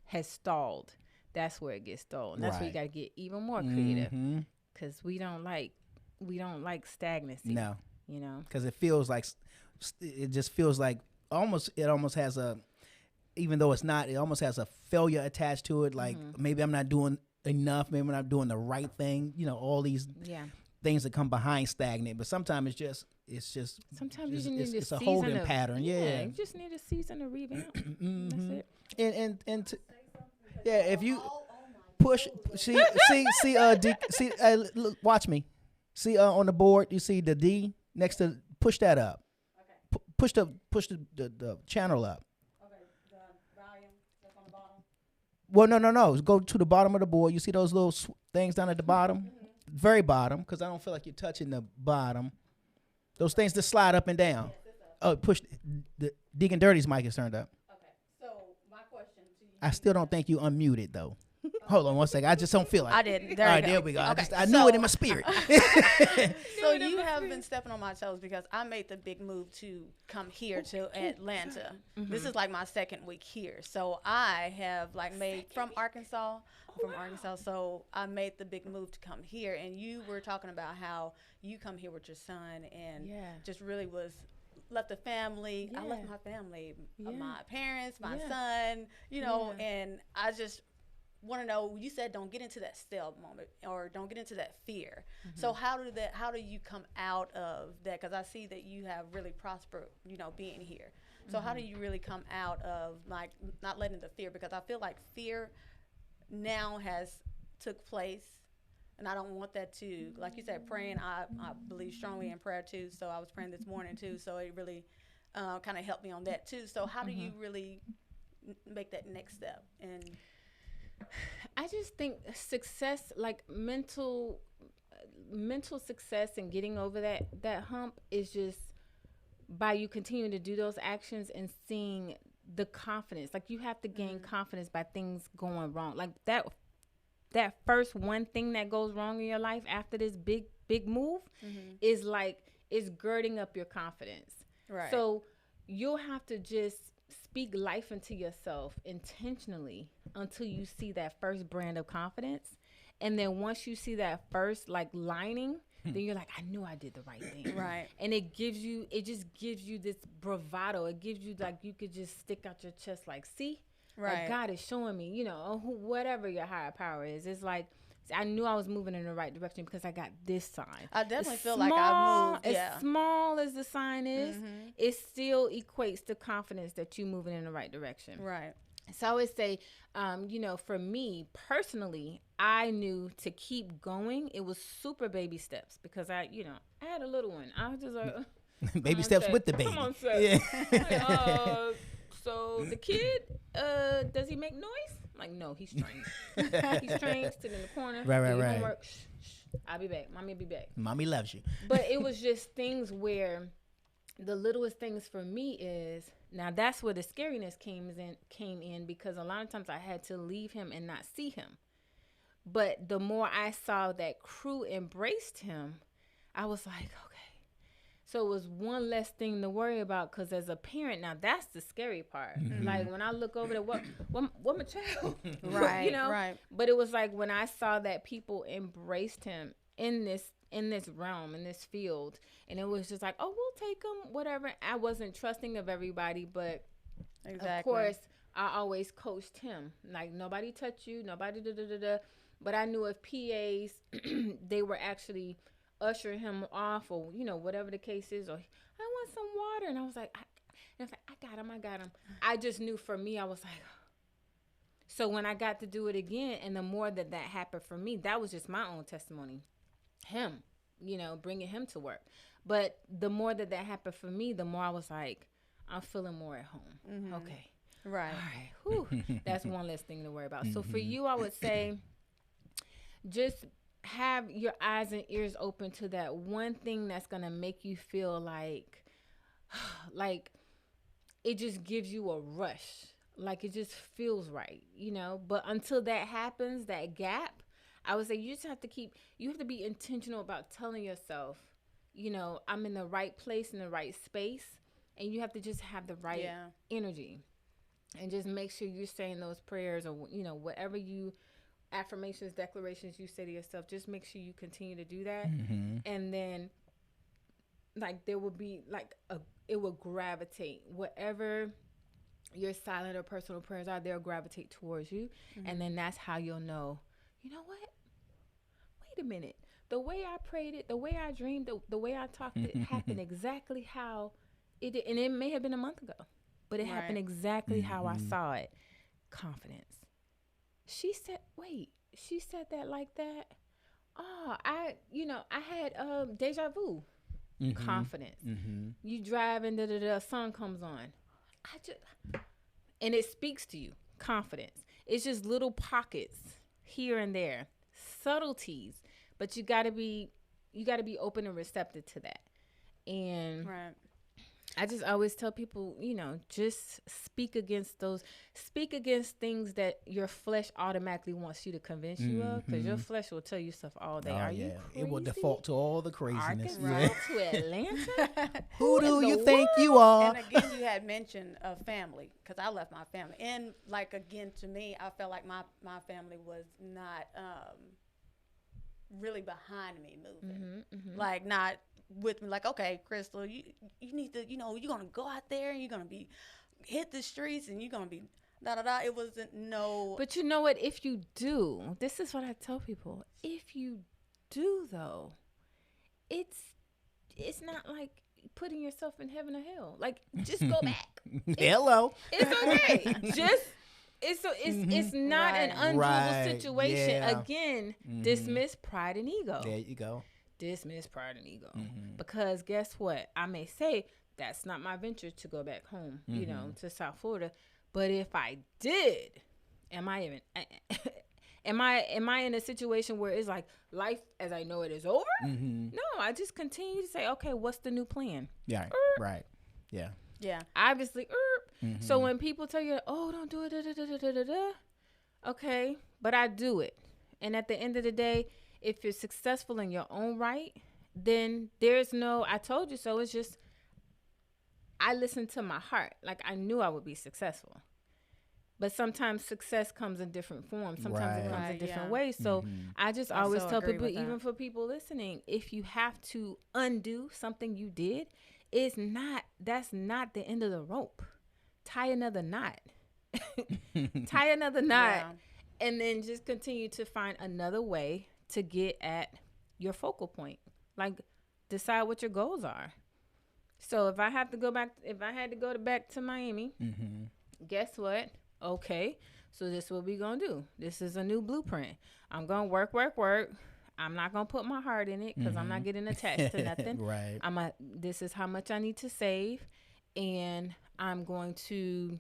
has stalled, that's where it gets dull. And that's where you got to get even more creative, because we don't like stagnancy. No. You know, because it just feels like it almost has a, even though it's not, it almost has a failure attached to it. Like maybe I'm not doing enough, maybe I'm not doing the right thing. You know, all these things that come behind stagnant. But sometimes it's just sometimes you just need it's a holding pattern. Yeah, you just need a season to revamp. That's it. And if you push, watch me. See on the board, you see the D next to, push that up. Okay. Push the channel up. Okay, the volume that's on the bottom. Well, no. Go to the bottom of the board. You see those little things down at the bottom? Very bottom, because I don't feel like you're touching the bottom. Those things just slide up and down. Oh, push the Deacon Dirty's mic is turned up. Okay, so my question to you. I still don't think you unmuted though. Hold on one second. I just don't feel like I didn't. All right, there we go. Okay. I knew it in my spirit. So you have been stepping on my toes because I made the big move to come here to Atlanta. This is like my second week here. So I have made from Arkansas. So I made the big move to come here. And you were talking about how you come here with your son and just really left the family. I left my family, my parents, my son, and I just want to know, you said don't get into that stale moment or don't get into that fear. So how do you come out of that? Because I see that you have really prospered, being here. So how do you really come out of not letting the fear? Because I feel like fear now has took place, and I don't want that to, like you said, praying. I believe strongly in prayer too. So I was praying this morning too. So it really kind of helped me on that too. So how do you really make that next step? And I just think success, like mental success and getting over that hump, is just by you continuing to do those actions and seeing the confidence. Like you have to gain confidence by things going wrong. Like that first one thing that goes wrong in your life after this big move is girding up your confidence. Right. So you'll have to just speak life into yourself intentionally until you see that first brand of confidence. And then once you see that first lining, then you're like, I knew I did the right thing. Right. And it just gives you this bravado. It gives you you could just stick out your chest see? Right. Like God is showing me, whatever your higher power is. It's like, I knew I was moving in the right direction because I got this sign. I definitely feel like I've moved. As small as the sign is, it still equates to confidence that you're moving in the right direction. Right. So I would say, for me personally, I knew to keep going. It was super baby steps because I had a little one. I was just like, baby steps with the baby. Come on, sir. Yeah. So the kid, does he make noise? Like, no, he's trained. He's trained, sit in the corner. Right. Homework. Shh. I'll be back. Mommy will be back. Mommy loves you. But it was just things where the littlest things for me is, now that's where the scariness came in because a lot of times I had to leave him and not see him. But the more I saw that crew embraced him, I was like, okay. So it was one less thing to worry about, because as a parent, now that's the scary part. Like when I look over there, what my child? Right, right. But it was like when I saw that people embraced him in this realm, in this field, and it was just like, oh, we'll take him, whatever. I wasn't trusting of everybody, but of course, I always coached him. Like, nobody touch you, nobody da-da-da-da. But I knew if PAs, they were actually usher him off, or whatever the case is, or I want some water, and I was like, I got him. I just knew for me, I was like, so when I got to do it again, and the more that happened for me, that was just my own testimony, him, bringing him to work. But the more that happened for me, the more I was like, I'm feeling more at home. Okay, right, all right. Whew. That's one less thing to worry about. So for you, I would say, just have your eyes and ears open to that one thing that's going to make you feel like it just gives you a rush. Like, it just feels right, you know? But until that happens, that gap, I would say you just have to be intentional about telling yourself, you know, I'm in the right place, in the right space. And you have to just have the right energy. And just make sure you're saying those prayers or, you know, whatever affirmations, declarations you say to yourself, just make sure you continue to do that. Mm-hmm. And then, like, there will be, like, it will gravitate. Whatever your silent or personal prayers are, they'll gravitate towards you. Mm-hmm. And then that's how you'll know, you know what? Wait a minute. The way I prayed it, the way I dreamed, the way I talked it happened exactly how it did. And it may have been a month ago, but it happened exactly how I saw it. Confidence. She said that like that. Oh, I had deja vu. Mm-hmm. Confidence. Mm-hmm. You drive and the sun comes on. And it speaks to you. Confidence. It's just little pockets here and there, subtleties, but you gotta be open and receptive to that. And I just always tell people, you know, just speak against things that your flesh automatically wants you to convince you of, because your flesh will tell you stuff all day. Are you crazy? It will default to all the craziness. Arkansas to Atlanta? Who do you think you are? And again, you had mentioned a family, because I left my family. And, like, again, to me, I felt like my family was not really behind me moving. Mm-hmm, mm-hmm. Like, not with me, like, okay, Crystal, you need to, you know, you're gonna go out there and you're gonna be hit the streets and you're gonna be da-da-da. It wasn't But you know what? If you do, this is what I tell people. If you do, though, it's not like putting yourself in heaven or hell. Like, just go back. Hello. It's okay. It's not an undoable situation. Yeah. Again, dismiss pride and ego. There you go. Dismiss pride and ego. Mm-hmm. Because guess what? I may say that's not my venture to go back home, you know, to South Florida. But if I did, am I in a situation where it's like life as I know it is over? Mm-hmm. No, I just continue to say, okay, what's the new plan? Yeah, right. Yeah. Yeah. Obviously, mm-hmm. So when people tell you, oh, don't do it, okay, but I do it. And at the end of the day, if you're successful in your own right, then there's no, I told you so. It's just, I listened to my heart. Like, I knew I would be successful. But sometimes success comes in different forms. Sometimes it comes in different ways. So I just always tell people, even for people listening, if you have to undo something you did, that's not the end of the rope. Tie another knot. Tie another knot. And then just continue to find another way to get at your focal point. Like, decide what your goals are. So if I had to go back to Miami, guess what? Okay, so this is what we gonna do. This is a new blueprint. I'm gonna work. I'm not gonna put my heart in it because I'm not getting attached to nothing. Right. This is how much I need to save, and I'm going to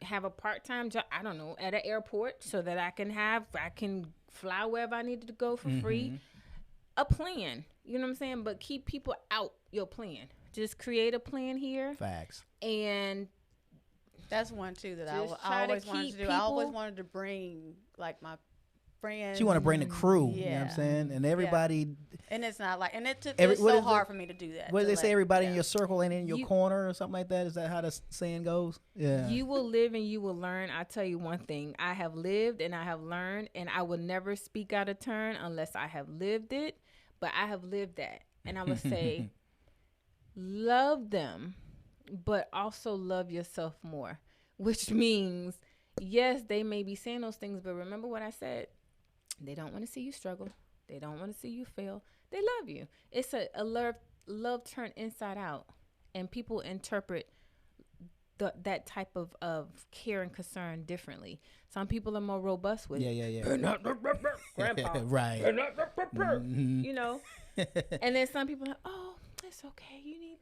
have a part-time job, I don't know, at an airport so that I can fly wherever I needed to go for free. A plan, you know what I'm saying? But keep people out your plan. Just create a plan here. Facts. And that's one too that I always wanted to do. I always wanted to bring, like, my friends. She want to bring the crew. You know what I'm saying? And everybody. And it's not like, and it's so hard for me to do that. What do they say? Everybody in your circle and in your corner or something like that? Is that how the saying goes? Yeah. You will live and you will learn. I tell you one thing. I have lived and I have learned, and I will never speak out of turn unless I have lived it. But I have lived that. And I would say, love them, but also love yourself more. Which means, yes, they may be saying those things, but remember what I said. They don't want to see you struggle. They don't want to see you fail. They love you. It's a love turned inside out. And people interpret that type of care and concern differently. Some people are more robust with it. Grandpa. Right. You know? And then some people are like, oh, it's okay. You need,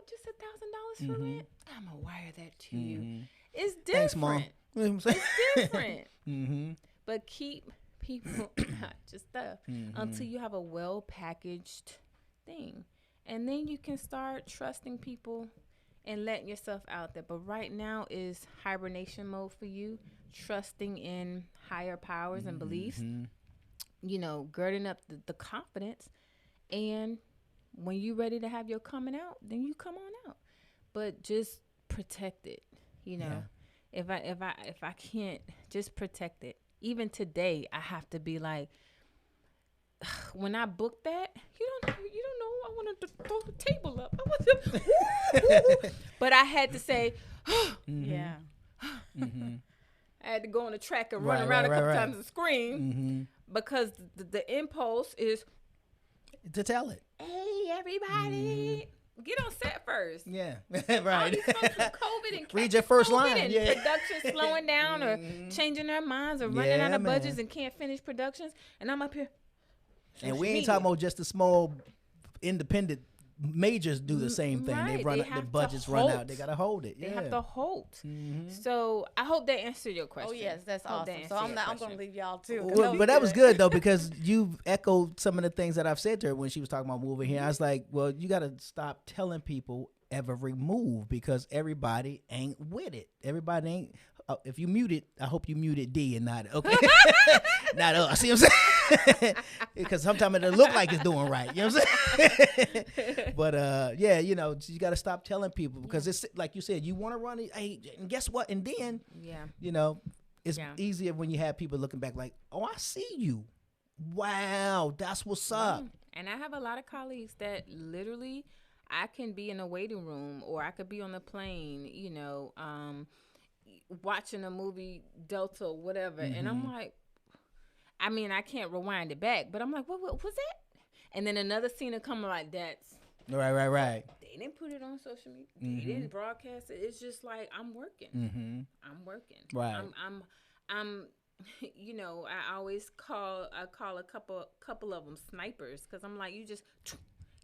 just $1,000 for rent? I'm going to wire that to you. It's different. Thanks, Mom. It's different. But keep people not just stuff until you have a well packaged thing, and then you can start trusting people and letting yourself out there. But right now is hibernation mode for you, trusting in higher powers and beliefs, girding up the confidence. And when you're ready to have your coming out, then you come on out. But just protect it, If I can't, just protect it. Even today, I have to be like, when I booked that, you don't know, I wanted to throw the table up. But I had to say, yeah. I had to go on the track and run around a couple times and scream because the impulse is to tell it. Hey, everybody. Get on set first. Yeah, All right. these folks with COVID and read your first COVID line. And production slowing down or changing their minds or running out of budgets and can't finish productions. And I'm up here. And we ain't talking about just the small independent majors do the same thing. Right. They run the budgets run out. They gotta hold it. They have to hold. So I hope that answered your question. Oh yes, that's awesome. So I'm gonna leave y'all too. Well, but that was good though, because you echoed some of the things that I've said to her when she was talking about moving here. I was like, well, you gotta stop telling people every move because everybody ain't with it. Everybody ain't. If you mute it, I hope you muted D and not okay, not us. See what I'm saying? Because sometimes it'll look like it's doing right. You know what I'm saying? But you got to stop telling people because it's like you said, you want to run it. Hey, and guess what? And then, it's easier when you have people looking back like, oh, I see you. Wow, that's what's up. And I have a lot of colleagues that literally, I can be in a waiting room or I could be on the plane, watching a movie, Delta or whatever, and I'm like, I mean, I can't rewind it back, but I'm like, what was that? And then another scene will come like that's right. They didn't put it on social media. They didn't broadcast it. It's just like I'm working. I'm working. Right. I'm I always call a couple of them snipers because I'm like, you just.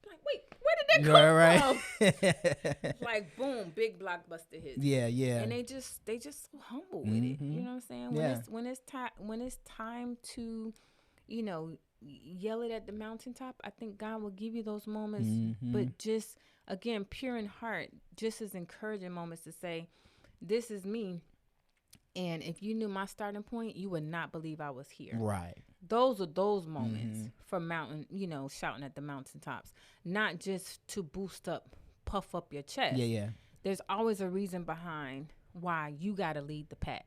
Like, wait, where did that come from? Like, boom, big blockbuster hits. Yeah. And they just so humble with it. You know what I'm saying? When it's time to, yell it at the mountaintop, I think God will give you those moments. But just again, pure in heart, just as encouraging moments to say, "This is me." And if you knew my starting point, you would not believe I was here. Right. Those are those moments from shouting at the mountaintops, not just to puff up your chest. Yeah. There's always a reason behind why you got to lead the pack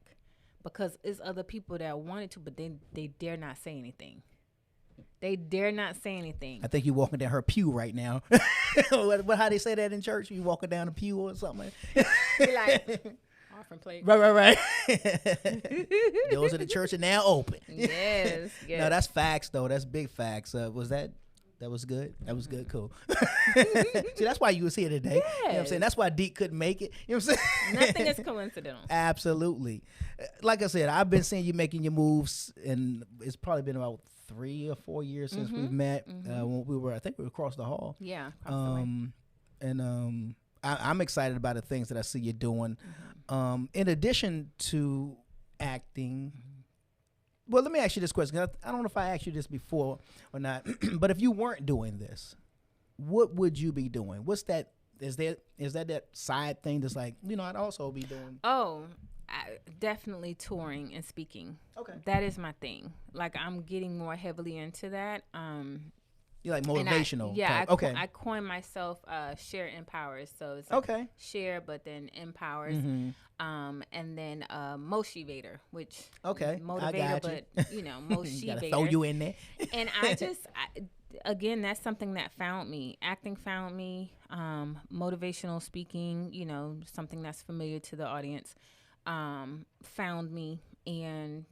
because it's other people that wanted to, but they dare not say anything. They dare not say anything. I think you're walking down her pew right now. How they say that in church? You walking down a pew or something? Be like... Plate. Right. Doors of the church are now open. Yes. No, that's facts though. That's big facts. That was good. That was good. Cool. See, that's why you was here today. Yes. You know what I'm saying? That's why Deke couldn't make it. You know what I'm saying? Nothing is coincidental. Absolutely. Like I said, I've been seeing you making your moves, and it's probably been about 3 or 4 years since we've met. When I think we were across the hall. Yeah. Across the way. I'm excited about the things that I see you doing. In addition to acting, well, let me ask you this question. I don't know if I asked you this before or not, but if you weren't doing this, what would you be doing? What's that? Is that side thing that's like, I'd also be doing? Oh, definitely touring and speaking. Okay. That is my thing. Like, I'm getting more heavily into that. You like motivational? Okay. I coined myself Share Empowers. So it's like Share, but then Empowers. And then Motivator, which motivator, but motivator. Gotta throw you in there. And again, that's something that found me. Acting found me. Motivational speaking, something that's familiar to the audience, found me. And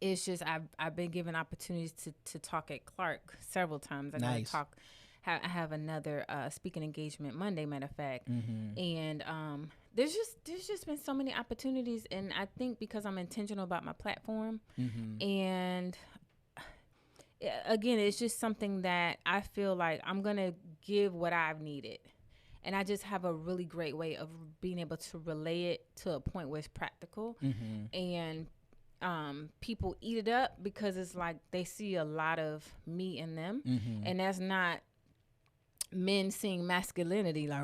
it's just I've been given opportunities to talk at Clark several times. I have another speaking engagement Monday, matter of fact. And there's just been so many opportunities, and I think because I'm intentional about my platform, and again, it's just something that I feel like I'm gonna give what I've needed, and I just have a really great way of being able to relay it to a point where it's practical, and people eat it up because it's like they see a lot of me in them, and that's not men seeing masculinity, like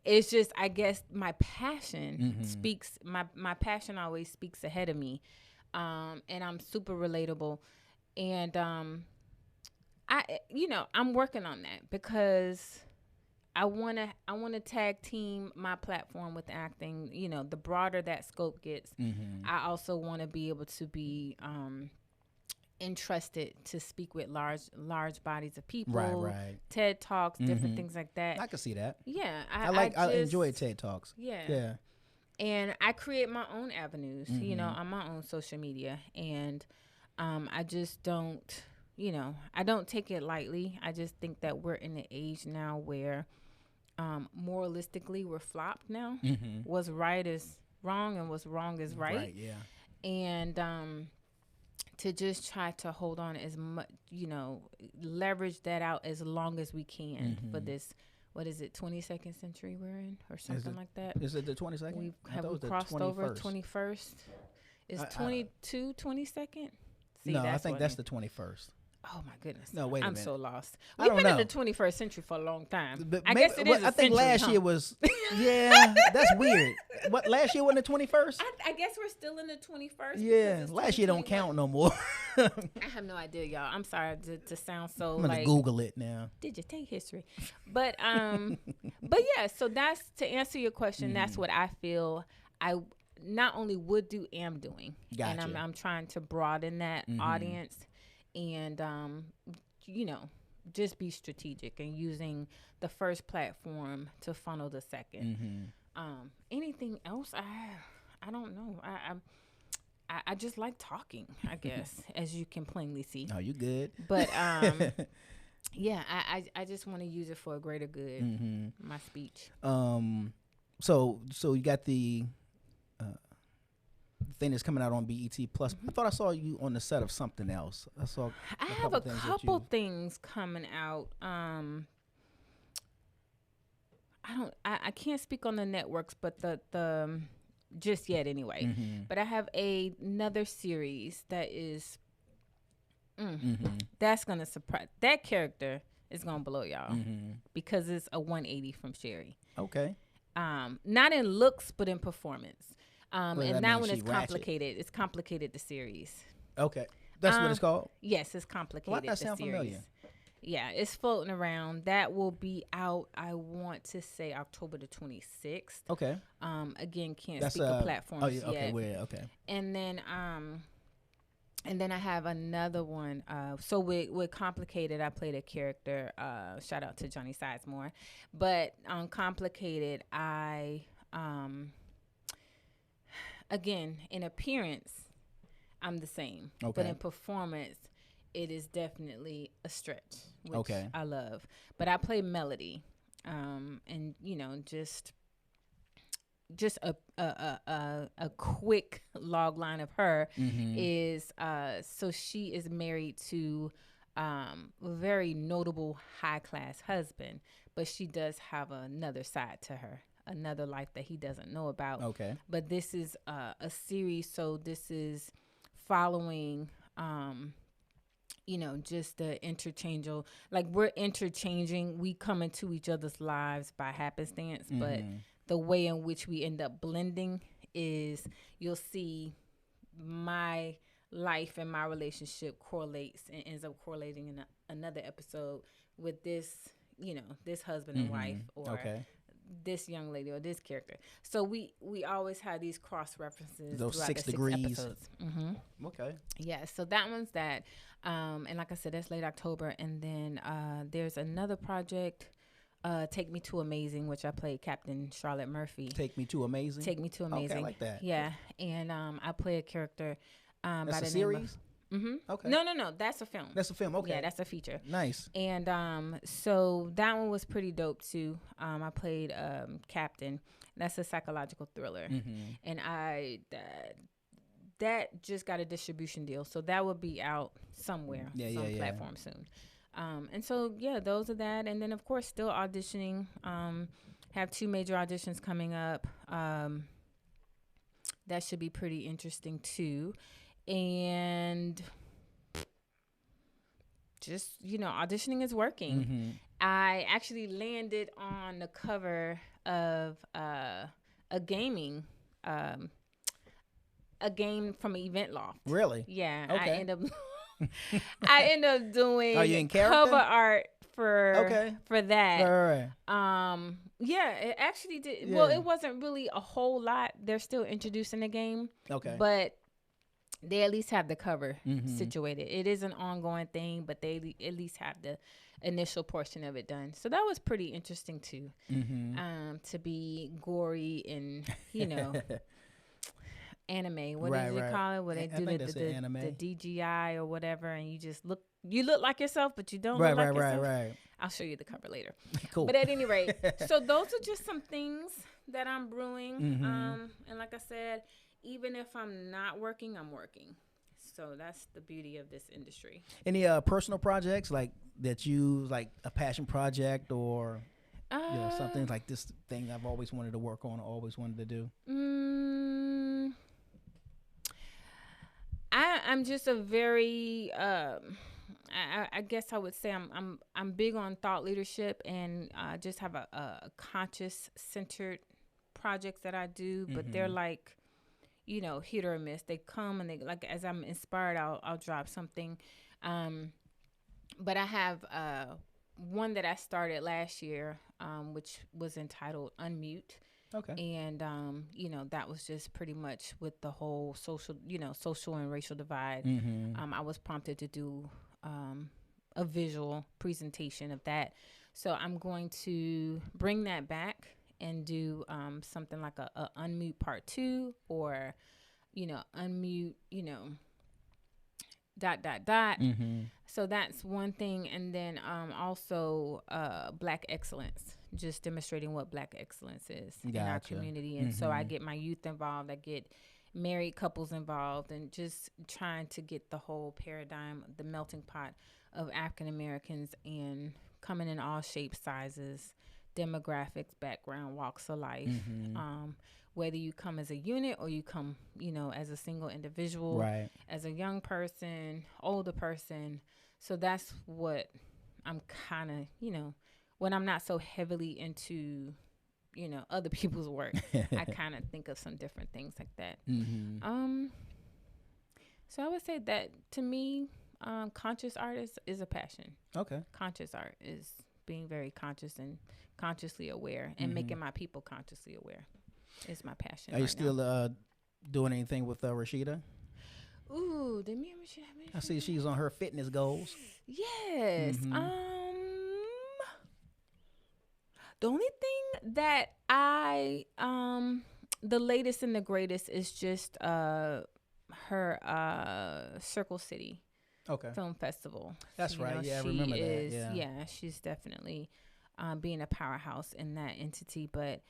it's just, I guess my passion speaks. My passion always speaks ahead of me, and I'm super relatable, and I'm working on that because I wanna tag team my platform with acting. You know, the broader that scope gets, I also want to be able to be entrusted to speak with large bodies of people, right. TED Talks, different things like that. I can see that. Yeah, I enjoy TED Talks. Yeah. And I create my own avenues, you know, on my own social media, and I just don't, you know, I don't take it lightly. I just think that we're in an age now where moralistically we're flopped now. What's right is wrong, and what's wrong is right. Right. Yeah. And to just try to hold on as much, you know, leverage that out as long as we can for this, what is it, 22nd century we're in, or something like that? Is it the 22nd? Have we crossed over 21st? Is 22 22nd? See, no, I think that's the 21st. Oh my goodness! No, wait a minute. I'm so lost. We've been in the 21st century for a long time. I guess it is. I think last year was. Yeah, that's weird. What, last year wasn't the 21st? I guess we're still in the 21st. Yeah, last year don't count no more. I have no idea, y'all. I'm sorry to sound so. I'm gonna Google it now. Did you take history? But yeah. So that's, to answer your question. That's what I feel. I not only would do, am doing, gotcha. And I'm trying to broaden that audience. And, you know, just be strategic and using the first platform to funnel the second. Anything else? I don't know. I just like talking, I guess, as you can plainly see. Oh, you good. But, yeah, I just want to use it for a greater good, my speech. So you got the thing that's coming out on BET Plus. I thought I saw you on the set of something else. I have a couple things coming out. I can't speak on the networks, but the just yet anyway. But I have another series that is that's gonna surprise. That character is gonna blow y'all because it's a 180 from Cherrie. Okay. Not in looks, but in performance. And that one is complicated. Ratchet. It's Complicated, the series. Okay. That's what it's called? Yes, it's Complicated. Why does that sound series. familiar? Yeah, it's floating around. That will be out, I want to say, October the 26th. Okay. Again, can't speak of platforms yet. Okay. And then I have another one. So with Complicated, I played a character. Shout out to Johnny Sizemore. But on Complicated, I again, in appearance, I'm the same. Okay. But in performance, it is definitely a stretch, which I love. But I play Melody, and you know, just a quick log line of her is so she is married to a very notable high class husband, but she does have another side to her. Another life that he doesn't know about. Okay. But this is a series, so this is following, you know, just the interchangeable. Like, we're interchanging. We come into each other's lives by happenstance, but the way in which we end up blending is you'll see my life and my relationship correlates and ends up correlating in another episode with this, you know, this husband and wife, or this young lady or this character. So we always have these cross references. Those 6 degrees. Episodes. Okay. Yeah. So that one's that. And like I said, that's late October. And then there's another project, Take Me to Amazing, which I played Captain Charlotte Murphy. Take Me to Amazing. Take Me to Amazing. Okay, I like that. Yeah. And I play a character. That's by a the series. Okay. No, that's a film. That's a film. Okay. Yeah, that's a feature. Nice. And so that one was pretty dope too. I played Captain. That's a psychological thriller, and that just got a distribution deal, so that will be out somewhere, some platform soon. And so those are that, and then of course still auditioning. Have 2 major auditions coming up. That should be pretty interesting too. And just, you know, auditioning is working. I actually landed on the cover of a gaming a game from an event loft. Really? Yeah. Okay. I end up doing Are you in character? cover art for that. Right. Yeah, it actually did. Yeah. Well, it wasn't really a whole lot. They're still introducing the game. Okay. But they at least have the cover situated. It is an ongoing thing, but they at least have the initial portion of it done. So that was pretty interesting too. To be gory and, you know, anime. What does it call it? Where they do the DGI or whatever, and you look like yourself, but you don't look like yourself. Right. I'll show you the cover later. Cool. But at any rate, so those are just some things that I'm brewing. And like I said, even if I'm not working, I'm working. So that's the beauty of this industry. Any personal projects like that you like a passion project or something like this thing I've always wanted to work on or always wanted to do? I'm just a very I guess I would say I'm big on thought leadership and just have a conscious centered projects that I do, but they're like, you know, hit or miss. They come and they like as I'm inspired, I'll drop something. But I have one that I started last year, which was entitled Unmute. Okay. And you know, that was just pretty much with the whole social and racial divide. I was prompted to do a visual presentation of that. So I'm going to bring that back and do something like a Unmute Part 2 or, you know, Unmute, you know, ... So that's one thing. And then also Black excellence, just demonstrating what Black excellence is in our community. And so I get my youth involved, I get married couples involved, and just trying to get the whole paradigm, the melting pot of African Americans, and coming in all shapes, sizes, demographics, background, walks of life. Whether you come as a unit or you come, you know, as a single individual, right, as a young person, older person. So that's what I'm kind of, you know, when I'm not so heavily into, you know, other people's work, I kind of think of some different things like that. So I would say that to me, conscious art is a passion. Okay. Conscious art is being very conscious and consciously aware and making my people consciously aware. Is my passion. Are you still doing anything with Rashida? Ooh, did me and Rashida have anything? I see she's on her fitness goals. Yes. The only thing that I the latest and the greatest is just her Circle City Film Festival. That's right. I remember that. Yeah, she's definitely being a powerhouse in that entity, but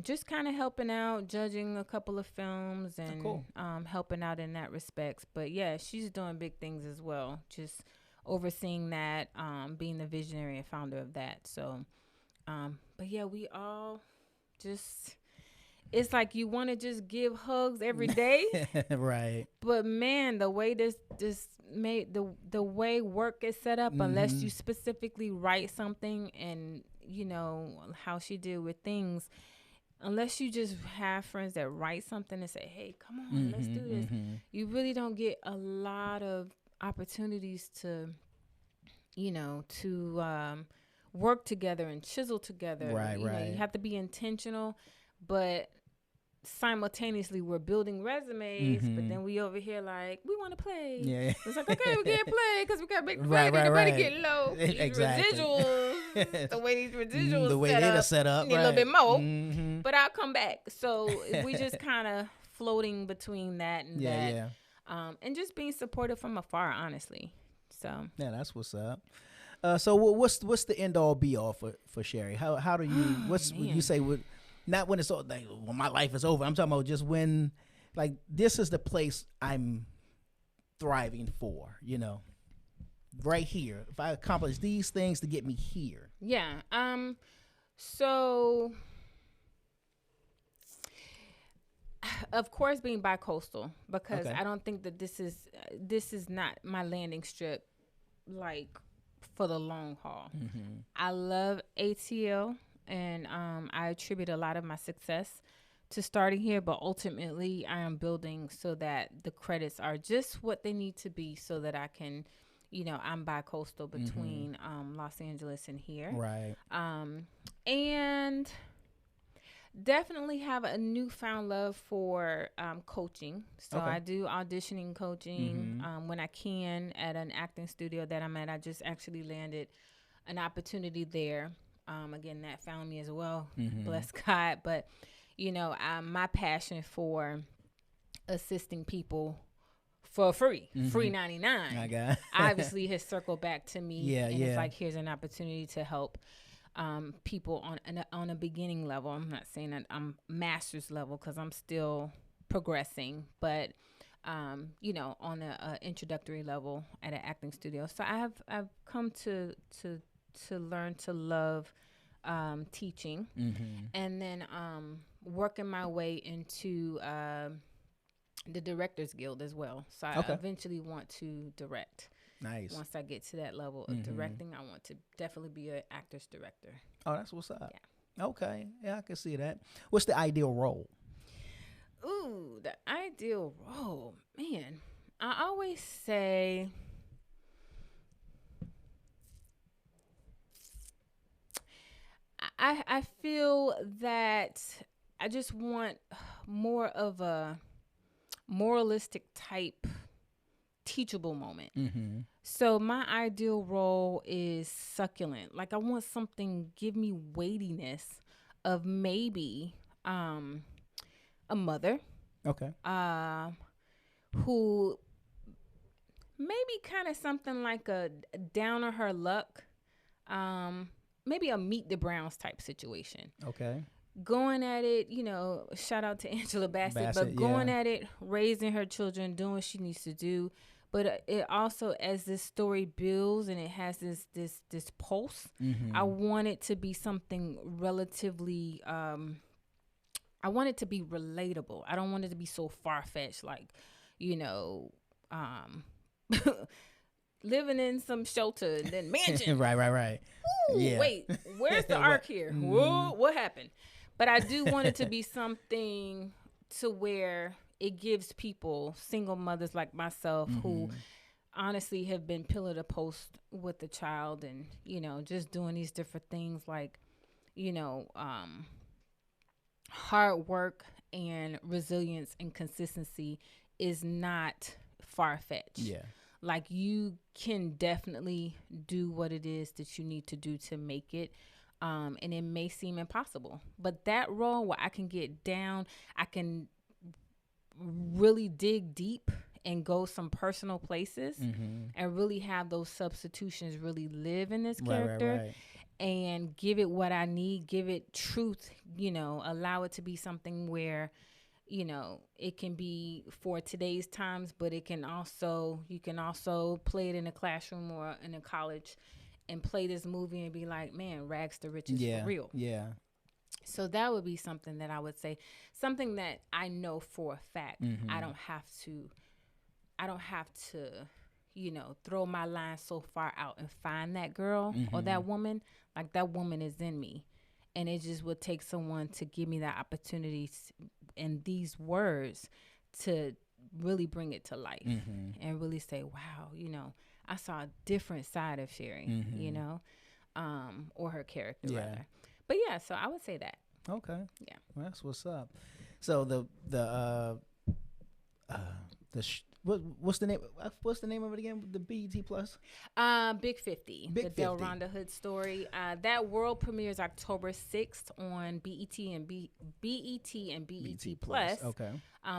just kind of helping out, judging a couple of films and helping out in that respect. But yeah, she's doing big things as well, just overseeing that, being the visionary and founder of that. So, but yeah, we all just, it's like you want to just give hugs every day. Right. But man, the way this made, the way work is set up, unless you specifically write something, and you know how she did with things, unless you just have friends that write something and say, hey, come on, let's do this, you really don't get a lot of opportunities to, you know, to work together and chisel together. Right. You know, you have to be intentional, but simultaneously we're building resumes, but then we over here like, we want to play. Yeah. It's like, okay, we can't play because we got to make the money get low. These residuals, the way these residuals the way they're set up, need a little bit more, but I'll come back. So we just kind of floating between that and that. And just being supportive from afar, honestly. So yeah, that's what's up. So what's the end all be all for Cherrie? How do you would you say would, not when it's all like when my life is over. I'm talking about just when, like, this is the place I'm thriving for, you know, right here. If I accomplish these things to get me here. Yeah. So of course being bi-coastal, because I don't think that this is not my landing strip, like for the long haul. Mm-hmm. I love ATL, and I attribute a lot of my success to starting here, but ultimately I am building so that the credits are just what they need to be so that I can, I'm bi-coastal between Los Angeles and here. Right. And definitely have a newfound love for coaching. So I do auditioning coaching when I can at an acting studio that I'm at. I just actually landed an opportunity there. Again, that found me as well. Bless God. But, my passion for assisting people for free, free 99, obviously has circled back to me. It's like, here's an opportunity to help people on a beginning level. I'm not saying that I'm master's level because I'm still progressing, but on a introductory level at an acting studio. So I've come to learn to love teaching, and then working my way into the Directors Guild as well. So I eventually want to direct. Nice. Once I get to that level of directing, I want to definitely be an actor's director. Oh, that's what's up. Yeah. Okay. Yeah, I can see that. What's the ideal role? Ooh, the ideal role. Man, I always say I feel that I just want more of a moralistic type teachable moment. So my ideal role is succulent. Like, I want something give me weightiness of maybe a mother who maybe kind of something like a down on her luck, maybe a Meet the Browns type situation. Going at it, shout out to Angela Bassett, but going at it, raising her children, doing what she needs to do. But it also, as this story builds and it has this pulse, I want it to be something relatively, I want it to be relatable. I don't want it to be so far-fetched, like, living in some shelter and then mansion. Right. Ooh, yeah. Wait, where's the arc here? Whoa, what happened? But I do want it to be something to where it gives people, single mothers like myself, who honestly have been pillar to post with the child and, just doing these different things like, hard work and resilience and consistency is not far-fetched. Yeah. Like, you can definitely do what it is that you need to do to make it. And it may seem impossible, but that role where I can get down, I can really dig deep and go some personal places and really have those substitutions really live in this character and give it what I need, give it truth, allow it to be something where, it can be for today's times, but you can also play it in a classroom or in a college and play this movie and be like, man, rags to riches for real. Yeah. So that would be something that I would say, something that I know for a fact. I don't have to, throw my line so far out and find that girl or that woman. Like, that woman is in me. And it just would take someone to give me that opportunity and these words to really bring it to life and really say, wow, I saw a different side of Cherrie, or her character rather. But yeah, so I would say that. Okay. Yeah. Well, that's what's up. So what's the name? What's the name of it again? The BET Plus. Big 50. The Del Rhonda Hood story. That world premieres October 6th on BET and BET Plus. Okay.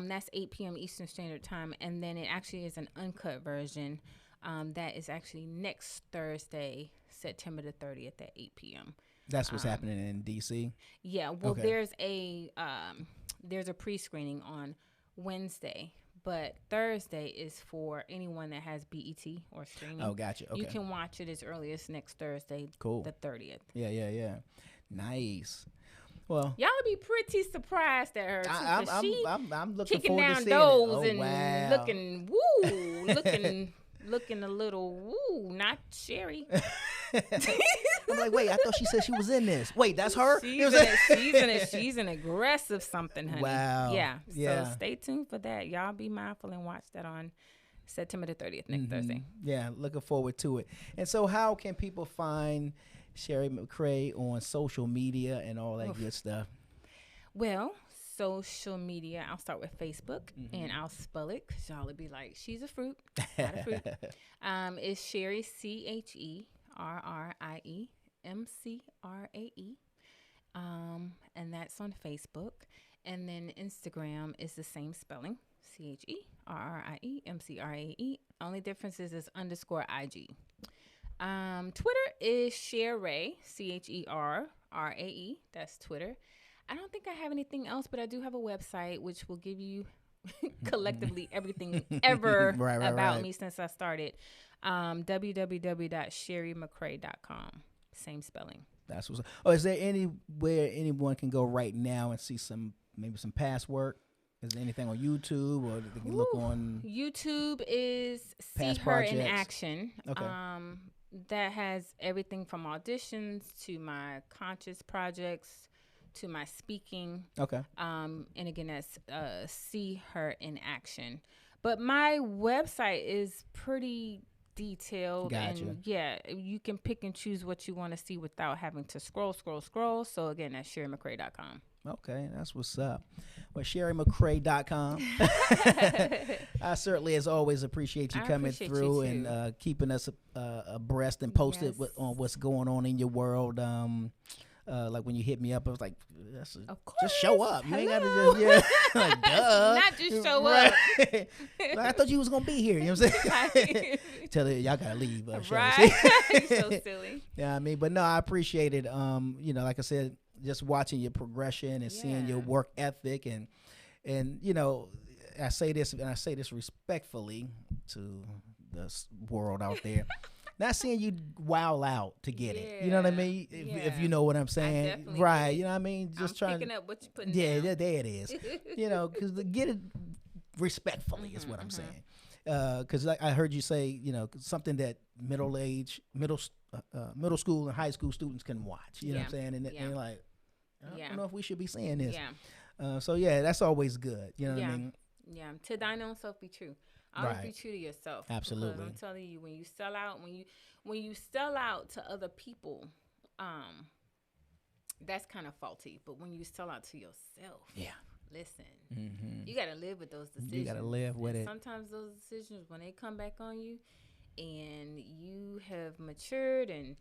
That's 8 p.m. Eastern Standard Time, and then it actually is an uncut version. That is actually next Thursday, September the 30th at 8 p.m. That's what's happening in DC. Yeah. Well, there's a pre-screening on Wednesday. But Thursday is for anyone that has BET or streaming. Oh, gotcha. Okay. You can watch it as early as next Thursday, the 30th. Yeah. Nice. Well, y'all will be pretty surprised at her. I'm looking kicking forward down to seeing doors it. and wow. looking looking a little, not Cherrie. I'm like, wait, I thought she said she was in this. Wait, that's her? She's an aggressive something, honey. Wow. Yeah. So stay tuned for that. Y'all be mindful and watch that on September the 30th, next Thursday. Yeah, looking forward to it. And so how can people find Cherrie McRae on social media and all that good stuff? Well, social media, I'll start with Facebook, and I'll spell it because y'all will be like, she's a fruit, not a fruit. It's Cherrie, CherrieMcRae. And that's on Facebook. And then Instagram is the same spelling, CherrieMcRae. Only difference is _IG. Twitter is Cherrie, CherRae. That's Twitter. I don't think I have anything else, but I do have a website which will give you collectively everything ever about me since I started. www.cherriemcrae.com. Same spelling. That's what's. Oh, is there anywhere anyone can go right now and see maybe some past work? Is there anything on YouTube, or they can look on? YouTube is See Her in Action. Okay. That has everything from auditions to my conscious projects to my speaking. Okay. And again, that's See Her in Action. But my website is pretty detailed. Gotcha. And yeah, you can pick and choose what you want to see without having to scroll. So again, that's cherriemcrae.com. Okay, that's what's up. Well, cherriemcrae.com. I certainly, as always, appreciate you coming through and keeping us abreast and posted on what's going on in your world. Like when you hit me up, I was like, just show up. You ain't got to just, like, duh. Not just show up. Like, I thought you was going to be here. You know what I'm saying? Tell you, y'all got to leave. Right. So silly. Yeah, I mean, but no, I appreciate it. Like I said, just watching your progression and seeing your work ethic and I say this respectfully to the world out there. Not seeing you wow out to get it. You know what I mean? If you know what I'm saying. Right. You know what I mean? Just I'm picking up what you're putting down. Yeah, there it is. Because get it respectfully is what I'm saying. Because I heard you say, something that middle school and high school students can watch. You know what I'm saying? And they're like, I don't know if we should be saying this. Yeah. That's always good. You know what I mean? Yeah. To thine own self be true. Always be true to yourself. Absolutely. I'm telling you, when you sell out, when you sell out to other people, that's kind of faulty. But when you sell out to yourself, listen, you got to live with those decisions. You got to live with it. Sometimes those decisions, when they come back on you, and you have matured, and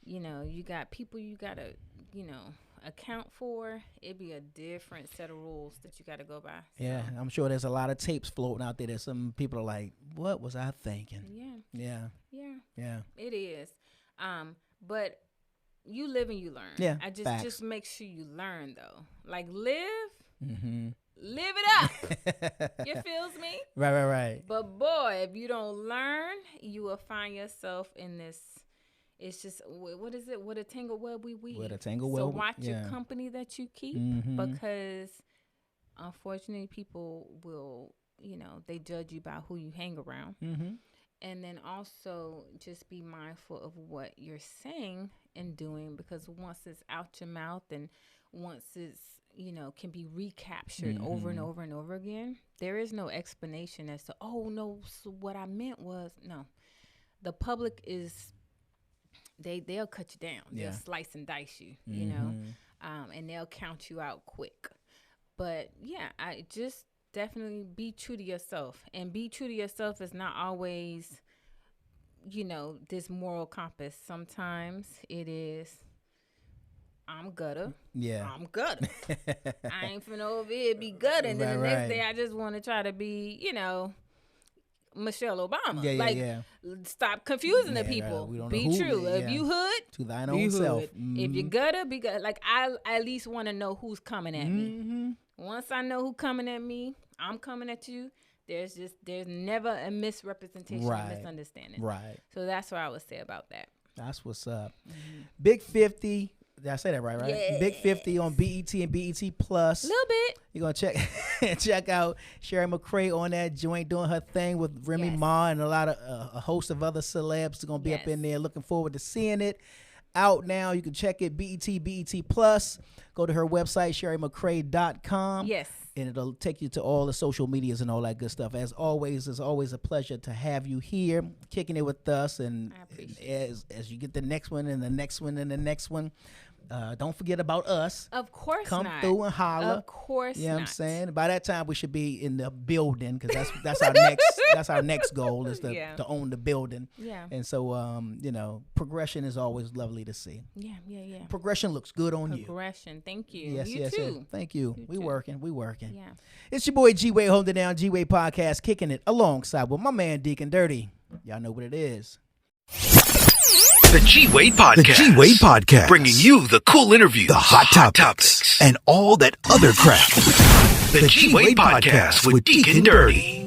you got people you got to account for, it'd be a different set of rules that you got to go by. So. Yeah, I'm sure there's a lot of tapes floating out there that some people are like, what was I thinking? Yeah. It is. But you live and you learn. Yeah, just make sure you learn, though. Like, live it up. You feels me? Right. But boy, if you don't learn, you will find yourself in this. It's just, what is it? What a tangle web we weave. What a tangle web. So watch your company that you keep, because unfortunately people will, they judge you by who you hang around. And then also just be mindful of what you're saying and doing, because once it's out your mouth and once it's, can be recaptured over and over and over again, there is no explanation as to, oh, no, so what I meant was, no. The public is... They'll cut you down. They'll slice and dice you, and they'll count you out quick. But yeah, I just definitely be true to yourself. And be true to yourself is not always, this moral compass. Sometimes it is, I'm gutter. Yeah. I'm gutter. I ain't finna over here be gutter. And then the next day I just want to try to be, Michelle Obama. Stop confusing the people. Be true. If you hood, to thine own self. If you gutter, be gutter. Like, I at least want to know who's coming at me. Once I know who's coming at me, I'm coming at you. There's never a misrepresentation or misunderstanding. Right. So that's what I would say about that. That's what's up. Big 50. Did I say that right? Yes. Big 50 on BET and BET Plus. A little bit. You're going to check out Cherrie McRae on that joint doing her thing with Remy Ma and a host of other celebs are going to be up in there. Looking forward to seeing it. Out now. You can check it, BET Plus. Go to her website, CherrieMcRae.com. Yes. And it'll take you to all the social medias and all that good stuff. As always, it's always a pleasure to have you here, kicking it with us. And as you get the next one and the next one and the next one, don't forget about us. Of course Come not. through and holler. Of course You know not. what I'm saying? By that time, we should be in the building because that's our next goal is to own the building. Yeah. And so, progression is always lovely to see. Yeah. Progression looks good on you. Progression. Thank you. Yes, you yes, too. yes. Thank you. We too. working. Yeah. It's your boy G-Wade holding it down, G-Wade Podcast, kicking it alongside with my man Deacon Dirty. Y'all know what it is. The G-Wade Podcast. The G-Wade Podcast. Bringing you the cool interviews, the hot topics, and all that other crap. The G-Wade Podcast with Deacon Dirty.